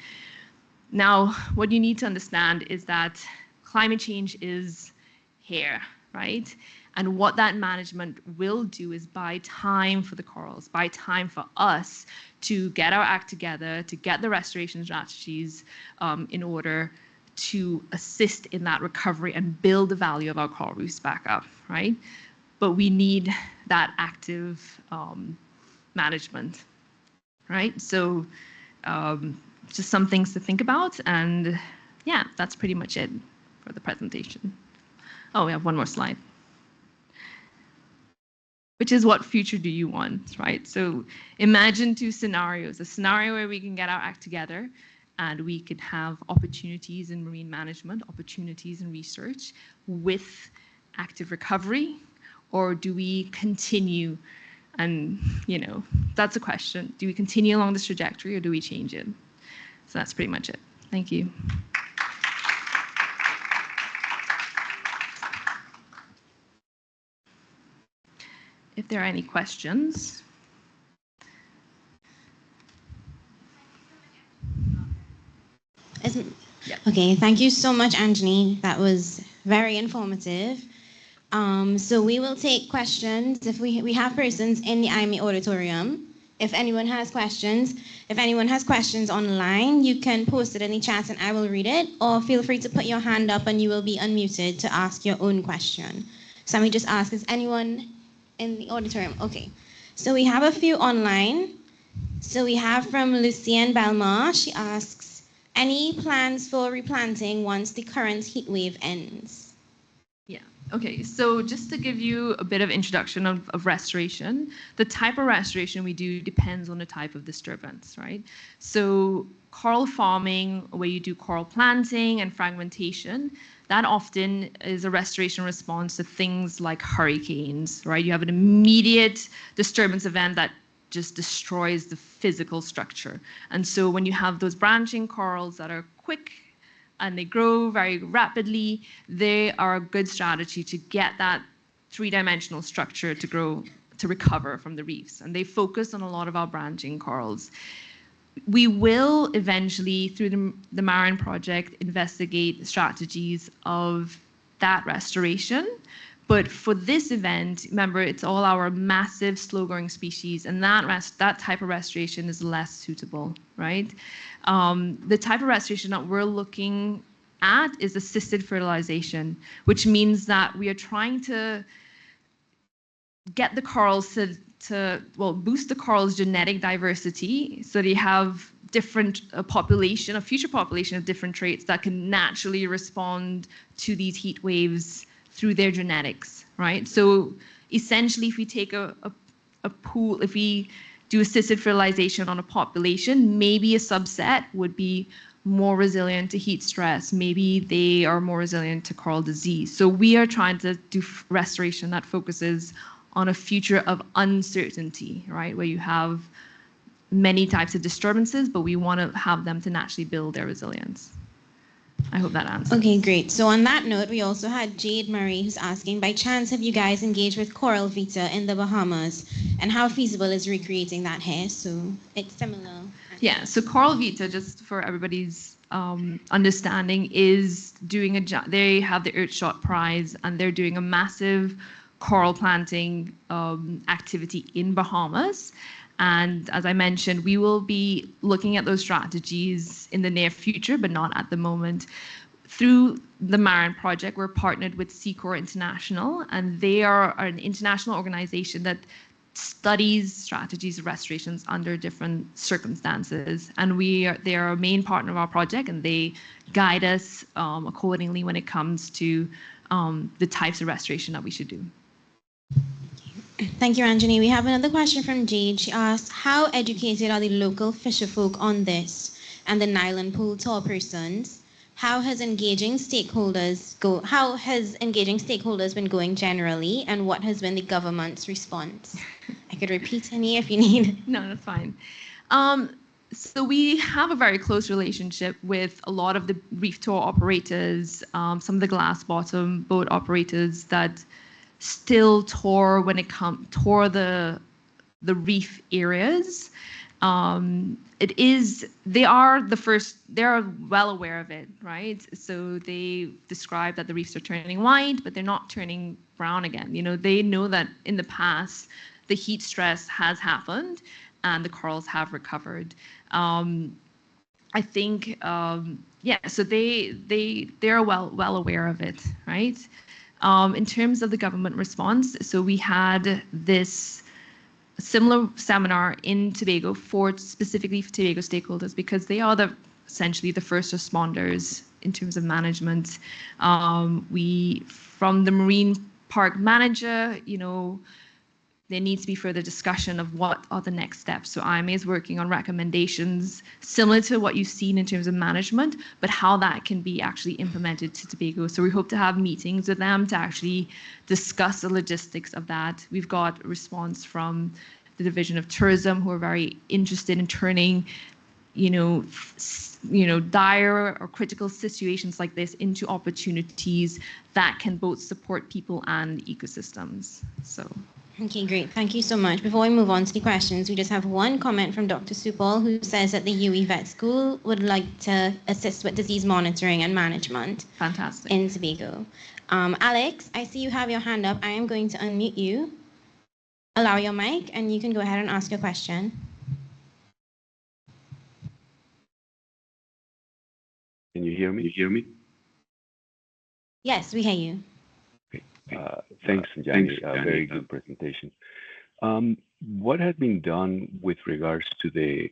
Now, what you need to understand is that climate change is here, right? And what that management will do is buy time for the corals, buy time for us to get our act together, to get the restoration strategies in order to assist in that recovery and build the value of our coral reefs back up, right? But we need that active management, right? So just some things to think about. And yeah, that's pretty much it for the presentation. Oh, we have one more slide, which is what future do you want, right? So imagine two scenarios, a scenario where we can get our act together and we could have opportunities in marine management, opportunities in research with active recovery, or do we continue? And, you know, that's a question. Do we continue along this trajectory or do we change it? So that's pretty much it. Thank you. If there are any questions. Yeah. Okay, thank you so much, Anjani. That was very informative. So we will take questions. If we have persons in the IME auditorium, if anyone has questions. If anyone has questions online, you can post it in the chat and I will read it, or feel free to put your hand up and you will be unmuted to ask your own question. So let me just ask, is anyone in the auditorium? Okay, so we have a few online. So we have from Lucienne Belmar. She asks, any plans for replanting once the current heat wave ends? Yeah, okay, so just to give you a bit of introduction of restoration, the type of restoration we do depends on the type of disturbance, right? So coral farming, where you do coral planting and fragmentation, that often is a restoration response to things like hurricanes, right? You have an immediate disturbance event that just destroys the physical structure. And so when you have those branching corals that are quick and they grow very rapidly, they are a good strategy to get that three-dimensional structure to grow, to recover from the reefs. And they focus on a lot of our branching corals. We will eventually, through the Marine Project, investigate strategies of that restoration. But for this event, remember, it's all our massive slow-growing species, and that type of restoration is less suitable, right? The type of restoration that we're looking at is assisted fertilization, which means that we are trying to get the corals to boost the corals' genetic diversity so they have different population, a future population of different traits that can naturally respond to these heat waves through their genetics, right? So essentially, if we take a pool, if we do assisted fertilization on a population, maybe a subset would be more resilient to heat stress. Maybe they are more resilient to coral disease. So we are trying to do restoration that focuses on a future of uncertainty, right? Where you have many types of disturbances, but we want to have them to naturally build their resilience. I hope that answers. Okay, great. So on that note, we also had Jade Murray who's asking, by chance have you guys engaged with Coral Vita in the Bahamas, and how feasible is recreating that here? So it's similar. Yeah, so Coral Vita, just for everybody's understanding, is doing they have the Earthshot Prize, and they're doing a massive coral planting activity in Bahamas. And as I mentioned, we will be looking at those strategies in the near future, but not at the moment. Through the Marine Project, we're partnered with Seacor International, and they are an international organization that studies strategies of restorations under different circumstances. And they are a main partner of our project, and they guide us accordingly when it comes to the types of restoration that we should do. Thank you, Anjani. We have another question from Jade. She asks, how educated are the local fisherfolk on this and the Nylon pool tour persons? How has engaging stakeholders been going generally, and what has been the government's response? I could repeat any if you need. No, that's fine. So we have a very close relationship with a lot of the reef tour operators, some of the glass bottom boat operators that still tour the reef areas. They are well aware of it, right? So they describe that the reefs are turning white, but they're not turning brown again. They know that in the past, the heat stress has happened and the corals have recovered. I think, so they're well aware of it, right? In terms of the government response, so we had this similar seminar in Tobago specifically for Tobago stakeholders, because they are essentially the first responders in terms of management. From the marine park manager, there needs to be further discussion of what are the next steps. So IMA is working on recommendations similar to what you've seen in terms of management, but how that can be actually implemented to Tobago. So we hope to have meetings with them to actually discuss the logistics of that. We've got a response from the Division of Tourism, who are very interested in turning, dire or critical situations like this into opportunities that can both support people and ecosystems. So. Okay, great. Thank you so much. Before we move on to the questions, we just have one comment from Dr. Supal, who says that the UE Vet School would like to assist with disease monitoring and management. Fantastic. In Tobago. Alex, I see you have your hand up. I am going to unmute you. Allow your mic, and you can go ahead and ask your question. Can you hear me? Yes, we hear you. Thanks, Jenny. Very good presentation. What has been done with regards to the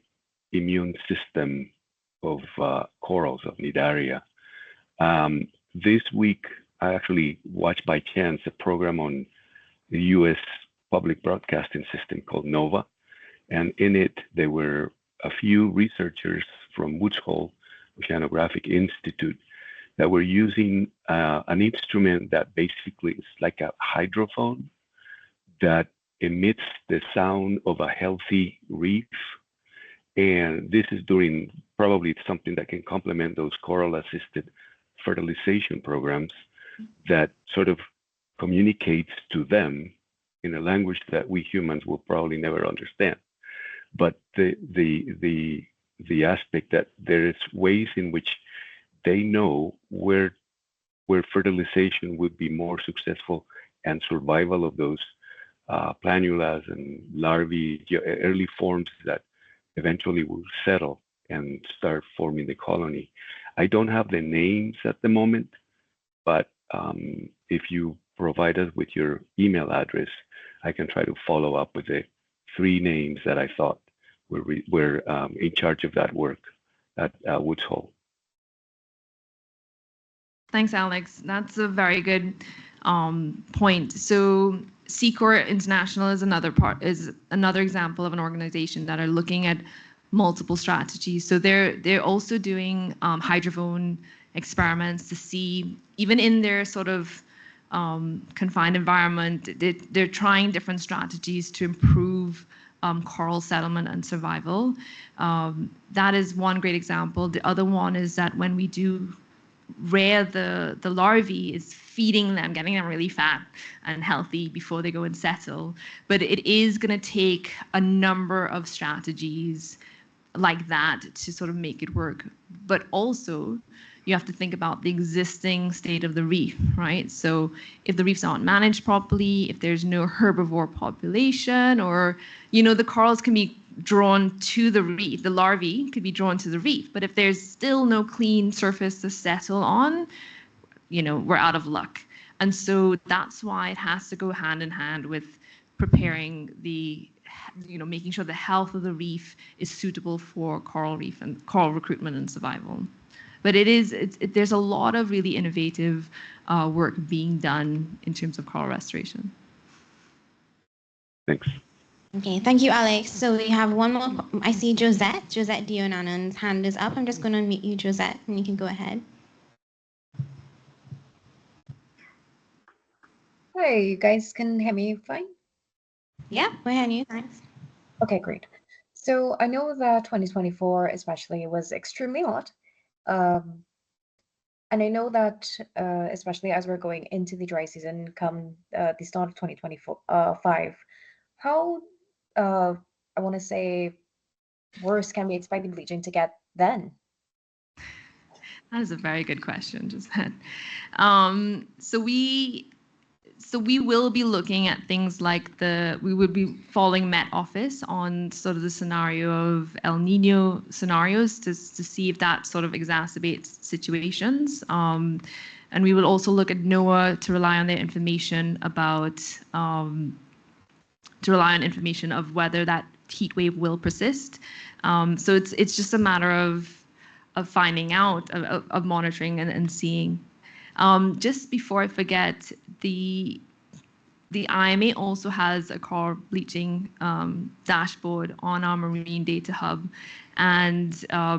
immune system of corals of Nidaria? This week, I actually watched by chance a program on the U.S. public broadcasting system called NOVA, and in it there were a few researchers from Woods Hole Oceanographic Institute that were using an instrument that basically is like a hydrophone that emits the sound of a healthy reef. And this is during probably something that can complement those coral-assisted fertilization programs that sort of communicates to them in a language that we humans will probably never understand. But the aspect that there is ways in which they know where fertilization would be more successful and survival of those planulas and larvae, early forms that eventually will settle and start forming the colony. I don't have the names at the moment, but if you provide us with your email address, I can try to follow up with the 3 names that I thought were in charge of that work at Woods Hole. Thanks, Alex. That's a very good point. So Secor International is another example of an organization that are looking at multiple strategies. So they're also doing hydrophone experiments to see, even in their sort of confined environment, they're trying different strategies to improve coral settlement and survival. That is one great example. The other one is that when we do rear the larvae, is feeding them, getting them really fat and healthy before they go and settle. But it is going to take a number of strategies like that to sort of make it work. But also, you have to think about the existing state of the reef, right? So if the reefs aren't managed properly, if there's no herbivore population, or, the corals can be drawn to the reef, the larvae could be drawn to the reef, but if there's still no clean surface to settle on, we're out of luck. And so that's why it has to go hand in hand with preparing making sure the health of the reef is suitable for coral reef and coral recruitment and survival. But there's a lot of really innovative work being done in terms of coral restoration. Thanks. Okay, thank you, Alex. So we have one more. I see Josette Dionanan's hand is up. I'm just going to unmute you, Josette, and you can go ahead. Hi, you guys can hear me fine? Yeah, we're hearing you. Thanks. Okay, great. So I know that 2024 especially was extremely hot. And I know that especially as we're going into the dry season come the start of 2025, how, I want to say, worse can we expect the bleaching to get then? That is a very good question, Gisette. So we will be looking at things like we would be following Met Office on sort of the scenario of El Nino scenarios to see if that sort of exacerbates situations. And we will also look at NOAA to rely on their information about of whether that heat wave will persist. So it's just a matter of finding out, of monitoring and seeing. Just before I forget, the IMA also has a coral bleaching dashboard on our Marine Data Hub. And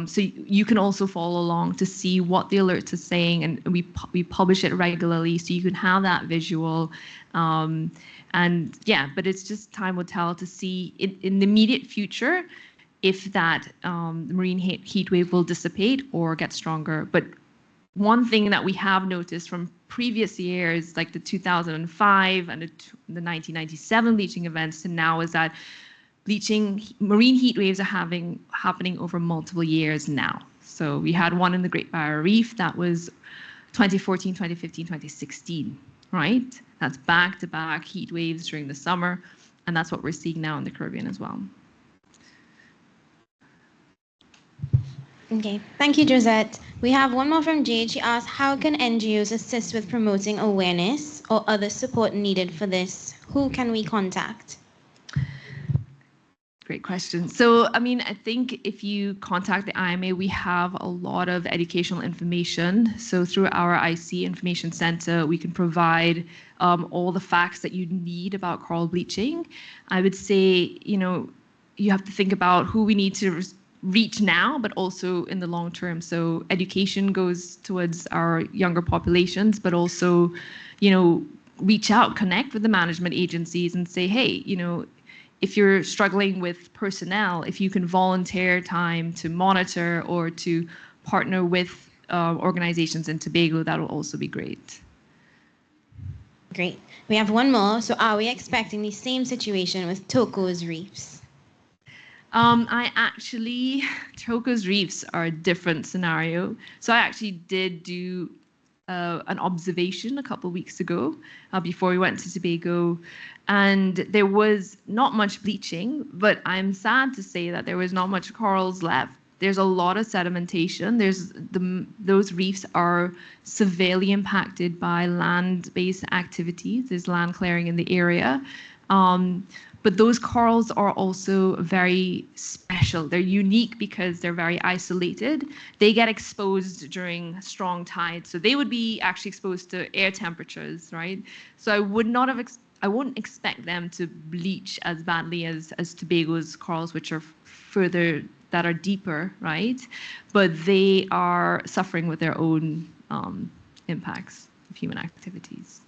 so you can also follow along to see what the alerts are saying. And we publish it regularly, so you can have that visual. And yeah, but it's just time will tell to see in the immediate future if that marine heat wave will dissipate or get stronger. But one thing that we have noticed from previous years, like the 2005 and the 1997 bleaching events to now, is that marine heat waves are happening over multiple years now. So we had one in the Great Barrier Reef that was 2014, 2015, 2016, right? That's back-to-back heat waves during the summer, and that's what we're seeing now in the Caribbean as well. Okay, thank you, Josette. We have one more from Jade. She asked, how can NGOs assist with promoting awareness or other support needed for this? Who can we contact? Great question. So, I mean, I think if you contact the IMA, we have a lot of educational information. So through our IC Information Center, we can provide all the facts that you need about coral bleaching. I would say, you have to think about who we need to reach now, but also in the long term. So education goes towards our younger populations, but also, reach out, connect with the management agencies and say, hey, if you're struggling with personnel, if you can volunteer time to monitor or to partner with organizations in Tobago, that will also be great. Great. We have one more. So are we expecting the same situation with Tobago's reefs? Tobago's reefs are a different scenario. So I actually did do an observation a couple of weeks ago before we went to Tobago, and there was not much bleaching, but I'm sad to say that there was not much corals left. There's a lot of sedimentation. Those reefs are severely impacted by land-based activities. There's land clearing in the area. But those corals are also very special. They're unique because they're very isolated. They get exposed during strong tides. So they would be actually exposed to air temperatures, right? So I wouldn't expect them to bleach as badly as Tobago's corals, which are further, that are deeper, right? But they are suffering with their own impacts of human activities.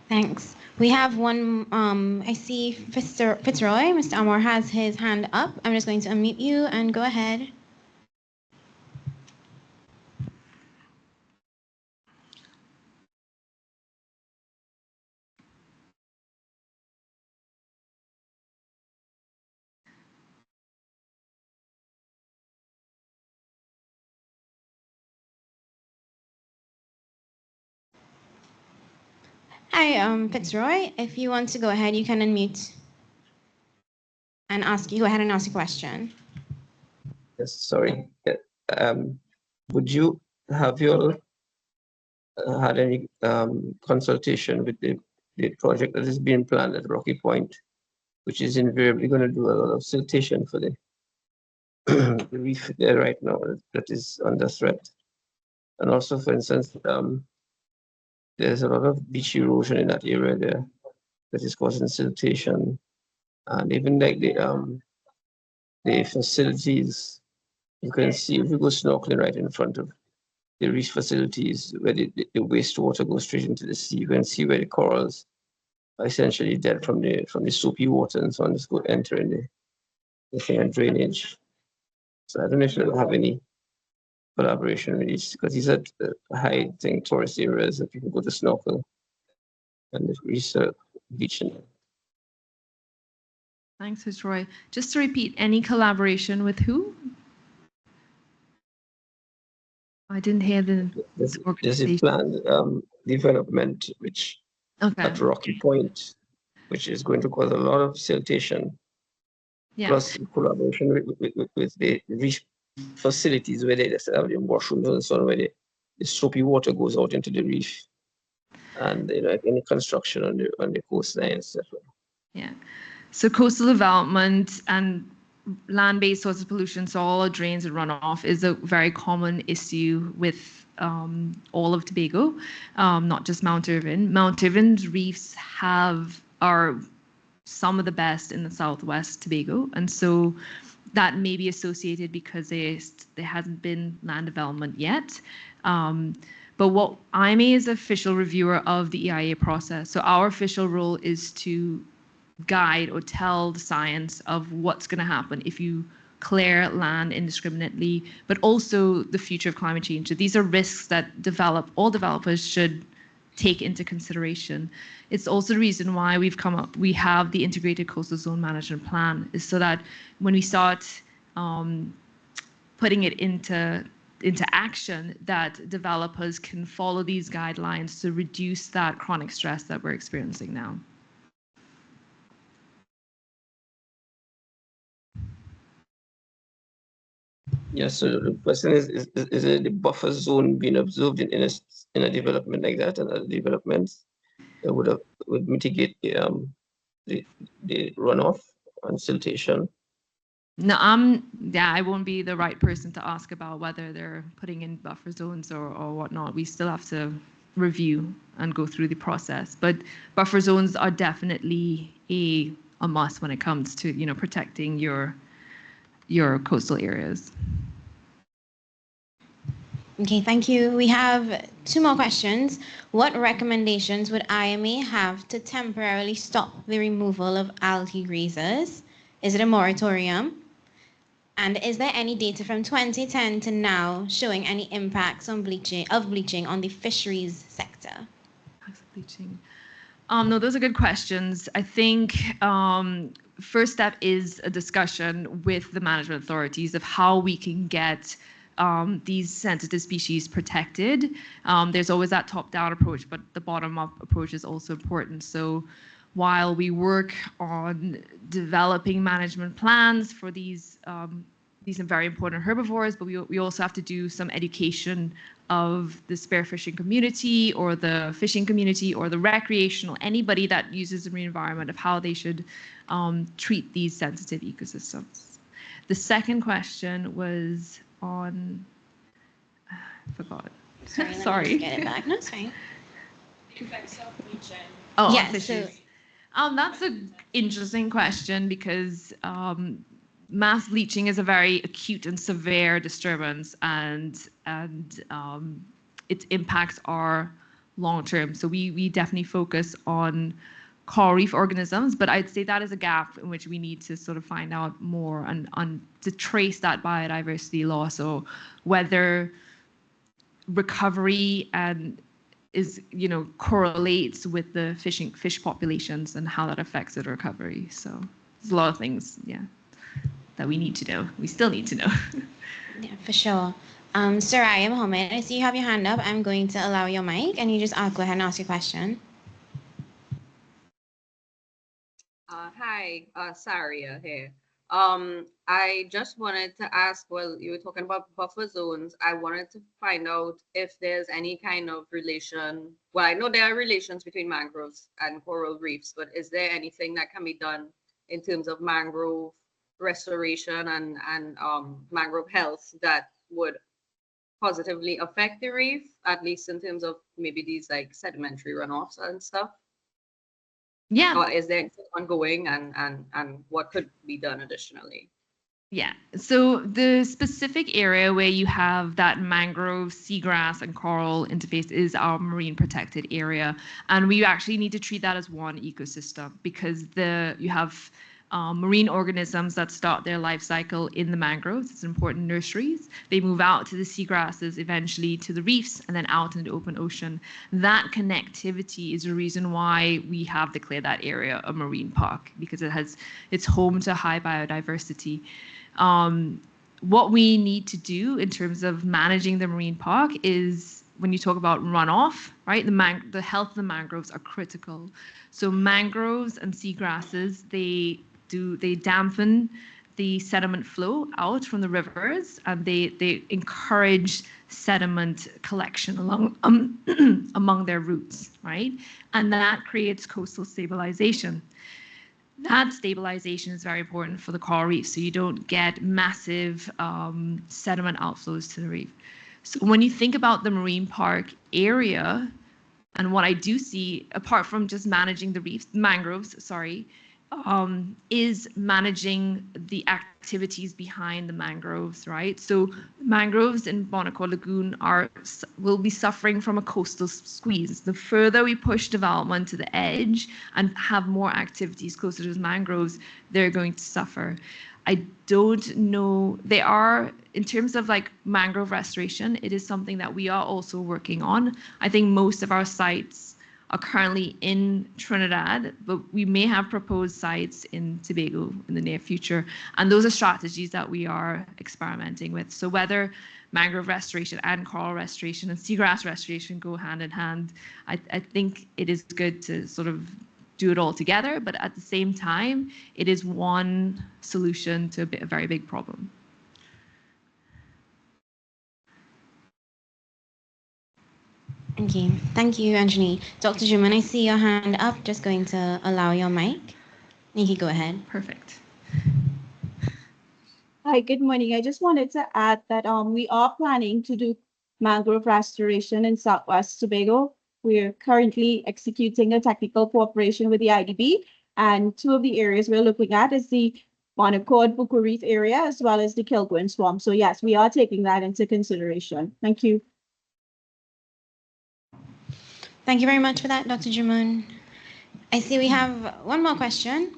Thanks. We have one, I see Fitzroy, Mr. Amor has his hand up. I'm just going to unmute you and go ahead. Hi, Fitzroy. If you want to go ahead, you can unmute and go ahead and ask your question. Yes, sorry. Would you have had any consultation with the project that is being planned at Rocky Point, which is invariably going to do a lot of siltation for the the reef there right now that is under threat. And also, for instance, there's a lot of beach erosion in that area there that is causing siltation, and even like the facilities. You can see if you go snorkeling right in front of the reef facilities where the wastewater goes straight into the sea. You can see where the corals are essentially dead from the soapy water and so on, just go entering the thing and drainage. So I don't know if you'll have any collaboration with these, because these are high thing tourist areas that people go to snorkel and the research beaching. Thanks, Ms. Roy. Just to repeat, any collaboration with who? I didn't hear the There's a organization. planned development which Okay. at Rocky Point, which is going to cause a lot of siltation. Yeah. Plus collaboration with the reef facilities where they just have the washrooms and so on, where the soapy water goes out into the reef, and any construction on the coastline, etc. Yeah. So coastal development and land-based sources of pollution, so all our drains and runoff is a very common issue with all of Tobago, not just Mount Irvine. Mount Irvine's reefs are some of the best in the southwest Tobago, and so that may be associated because there hasn't been land development yet. But what IMA is official reviewer of the EIA process. So our official role is to guide or tell the science of what's going to happen if you clear land indiscriminately, but also the future of climate change. So these are risks that all developers should take into consideration. It's also the reason why we have the integrated coastal zone management plan, is so that when we start putting it into action, that developers can follow these guidelines to reduce that chronic stress that we're experiencing now. Yes, so the question is the buffer zone being observed in a development like that, and other developments that would mitigate the runoff and siltation? No, I won't be the right person to ask about whether they're putting in buffer zones or whatnot. We still have to review and go through the process. But buffer zones are definitely a must when it comes to protecting your coastal areas. Okay, thank you. We have 2 more questions. What recommendations would IMA have to temporarily stop the removal of algae grazers? Is it a moratorium? And is there any data from 2010 to now showing any impacts on bleaching on the fisheries sector? Bleaching. No, those are good questions. I think first step is a discussion with the management authorities of how we can get these sensitive species protected. There's always that top-down approach, but the bottom-up approach is also important. So while we work on developing management plans for these are very important herbivores, but we also have to do some education of the spearfishing community or the fishing community or the recreational, anybody that uses the marine environment, of how they should treat these sensitive ecosystems. The second question was on, I forgot. Sorry. Let me get it back. No, it's fine. Effects of bleaching. Oh, yes. fishes. That's an interesting question because mass bleaching is a very acute and severe disturbance, and its impacts are long term. So we definitely focus on coral reef organisms, but I'd say that is a gap in which we need to sort of find out more and to trace that biodiversity loss, or whether recovery correlates with the fish populations and how that affects the recovery. So there's a lot of things, that we need to know. We still need to know. Yeah, for sure. Soraya Mohammed, I see you have your hand up. I'm going to allow your mic, and you just go ahead and ask your question. Hi, Saria here. I just wanted to ask, well, you were talking about buffer zones. I wanted to find out if there's any kind of relation. Well, I know there are relations between mangroves and coral reefs, but is there anything that can be done in terms of mangrove restoration and mangrove health that would positively affect the reef, at least in terms of maybe these like sedimentary runoffs and stuff? Yeah. Or is there ongoing and what could be done additionally? Yeah. So the specific area where you have that mangrove, seagrass, and coral interface is our marine protected area, and we actually need to treat that as one ecosystem because you have marine organisms that start their life cycle in the mangroves. It's important nurseries. They move out to the seagrasses, eventually to the reefs, and then out in the open ocean. That connectivity is the reason why we have declared that area a marine park, because it's home to high biodiversity. What we need to do in terms of managing the marine park is, when you talk about runoff, right? The health of the mangroves are critical. So mangroves and seagrasses, they dampen the sediment flow out from the rivers, and they encourage sediment collection along among their roots, right? And that creates coastal stabilization. That stabilization is very important for the coral reef, so you don't get massive sediment outflows to the reef. So when you think about the marine park area, and what I do see, apart from just managing the reefs, mangroves, is managing the activities behind the mangroves, right? So mangroves in Bonacor Lagoon will be suffering from a coastal squeeze. The further we push development to the edge and have more activities closer to those mangroves, they're going to suffer. I don't know, in terms of like mangrove restoration, it is something that we are also working on. I think most of our sites are currently in Trinidad, but we may have proposed sites in Tobago in the near future. And those are strategies that we are experimenting with. So whether mangrove restoration and coral restoration and seagrass restoration go hand in hand, I think it is good to sort of do it all together, but at the same time, it is one solution to a very big problem. Okay, thank you, Anjani. Dr. Juman, I see your hand up. Just going to allow your mic. You can go ahead. Perfect. Hi, good morning. I just wanted to add that we are planning to do mangrove restoration in Southwest Tobago. We're currently executing a technical cooperation with the IDB, and two of the areas we're looking at is the Bonacor Buccoo Reef area as well as the Kilgren Swamp. So yes, we are taking that into consideration. Thank you. Thank you very much for that, Dr. Juman. I see we have one more question.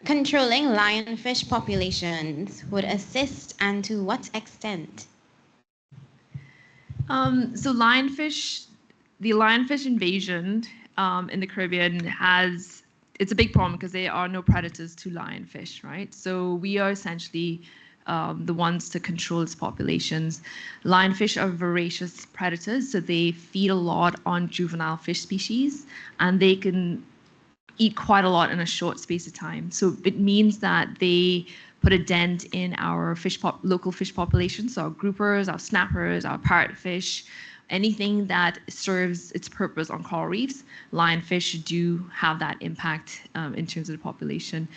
Controlling lionfish populations would assist, and to what extent? So the lionfish invasion in the Caribbean it's a big problem because there are no predators to lionfish, right? So we are essentially the ones to control its populations. Lionfish are voracious predators, so they feed a lot on juvenile fish species, and they can eat quite a lot in a short space of time. So it means that they put a dent in our local fish populations, so our groupers, our snappers, our parrotfish, anything that serves its purpose on coral reefs. Lionfish do have that impact in terms of the population.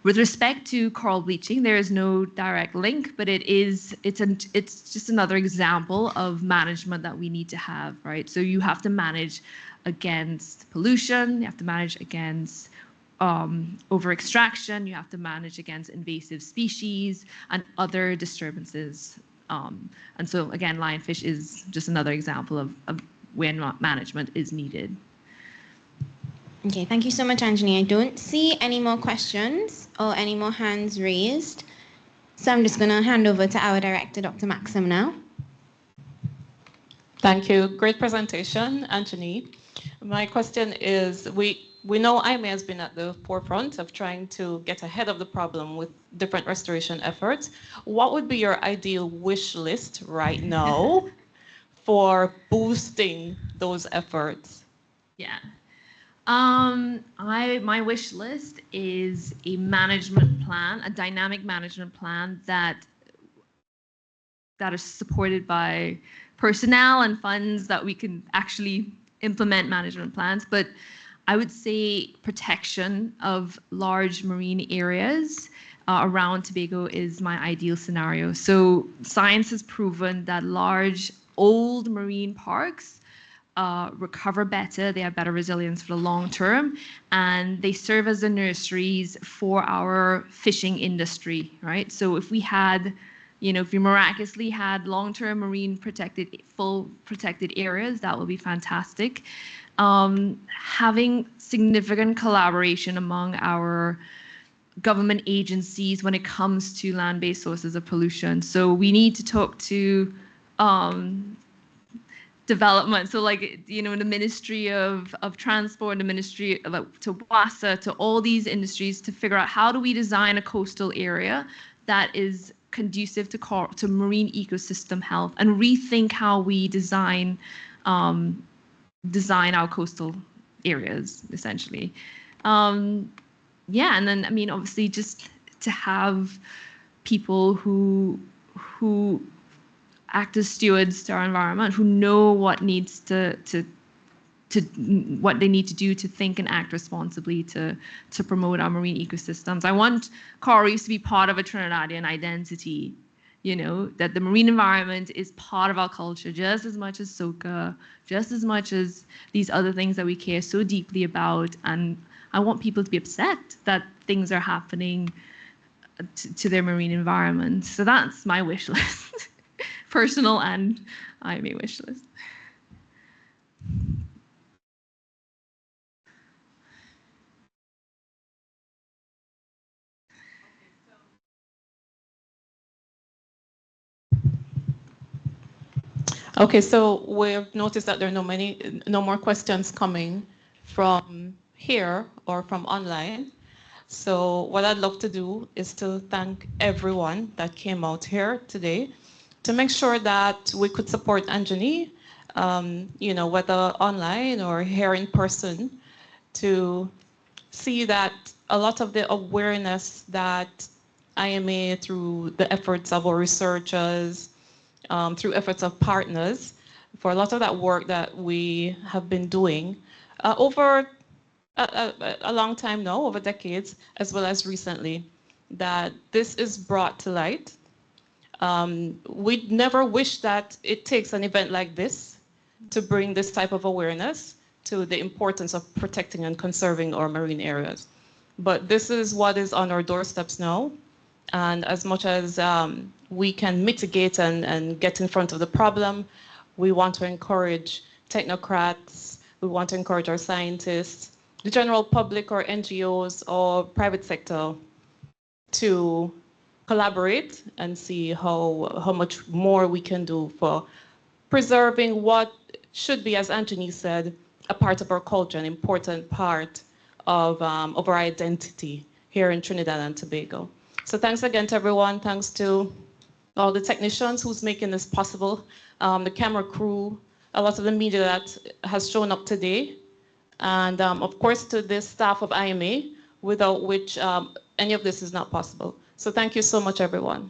With respect to coral bleaching, there is no direct link, but it's just another example of management that we need to have, right? So you have to manage against pollution, you have to manage against over extraction, you have to manage against invasive species and other disturbances. And so again, lionfish is just another example of when management is needed. Okay, thank you so much, Anjani. I don't see any more questions or any more hands raised. So I'm just going to hand over to our director, Dr. Maxim, now. Thank you. Great presentation, Anjani. My question is, we know IMA has been at the forefront of trying to get ahead of the problem with different restoration efforts. What would be your ideal wish list right now for boosting those efforts? Yeah. My wish list is a management plan, a dynamic management plan that is supported by personnel and funds that we can actually implement management plans. But I would say protection of large marine areas around Tobago is my ideal scenario. So science has proven that large, old marine parks recover better, they have better resilience for the long term, and they serve as the nurseries for our fishing industry, right? So if we had, if we miraculously had long-term marine full protected areas, that would be fantastic. Having significant collaboration among our government agencies when it comes to land-based sources of pollution. So we need to talk to development. So the Ministry of Transport, the Ministry to WASA, to all these industries to figure out how do we design a coastal area that is conducive to marine ecosystem health, and rethink how we design our coastal areas, essentially. And then, obviously just to have people who act as stewards to our environment, who know what needs what they need to do to think and act responsibly to promote our marine ecosystems. I want coral reefs to be part of a Trinidadian identity, that the marine environment is part of our culture just as much as soca, just as much as these other things that we care so deeply about. And I want people to be upset that things are happening to their marine environment. So that's my wish list. Personal and IMA wish list. Okay, so we've noticed that there are no more questions coming from here or from online. So what I'd love to do is to thank everyone that came out here today to make sure that we could support Anjani, whether online or here in person, to see that a lot of the awareness that IMA, through the efforts of our researchers, through efforts of partners, for a lot of that work that we have been doing over a long time now, over decades, as well as recently, that this is brought to light. We'd never wish that it takes an event like this to bring this type of awareness to the importance of protecting and conserving our marine areas. But this is what is on our doorsteps now. And as much as we can mitigate and get in front of the problem, we want to encourage technocrats, we want to encourage our scientists, the general public or NGOs or private sector to collaborate and see how much more we can do for preserving what should be, as Anthony said, a part of our culture, an important part of our identity here in Trinidad and Tobago. So thanks again to everyone. Thanks to all the technicians who's making this possible, the camera crew, a lot of the media that has shown up today, and of course to the staff of IMA, without which any of this is not possible. So thank you so much, everyone.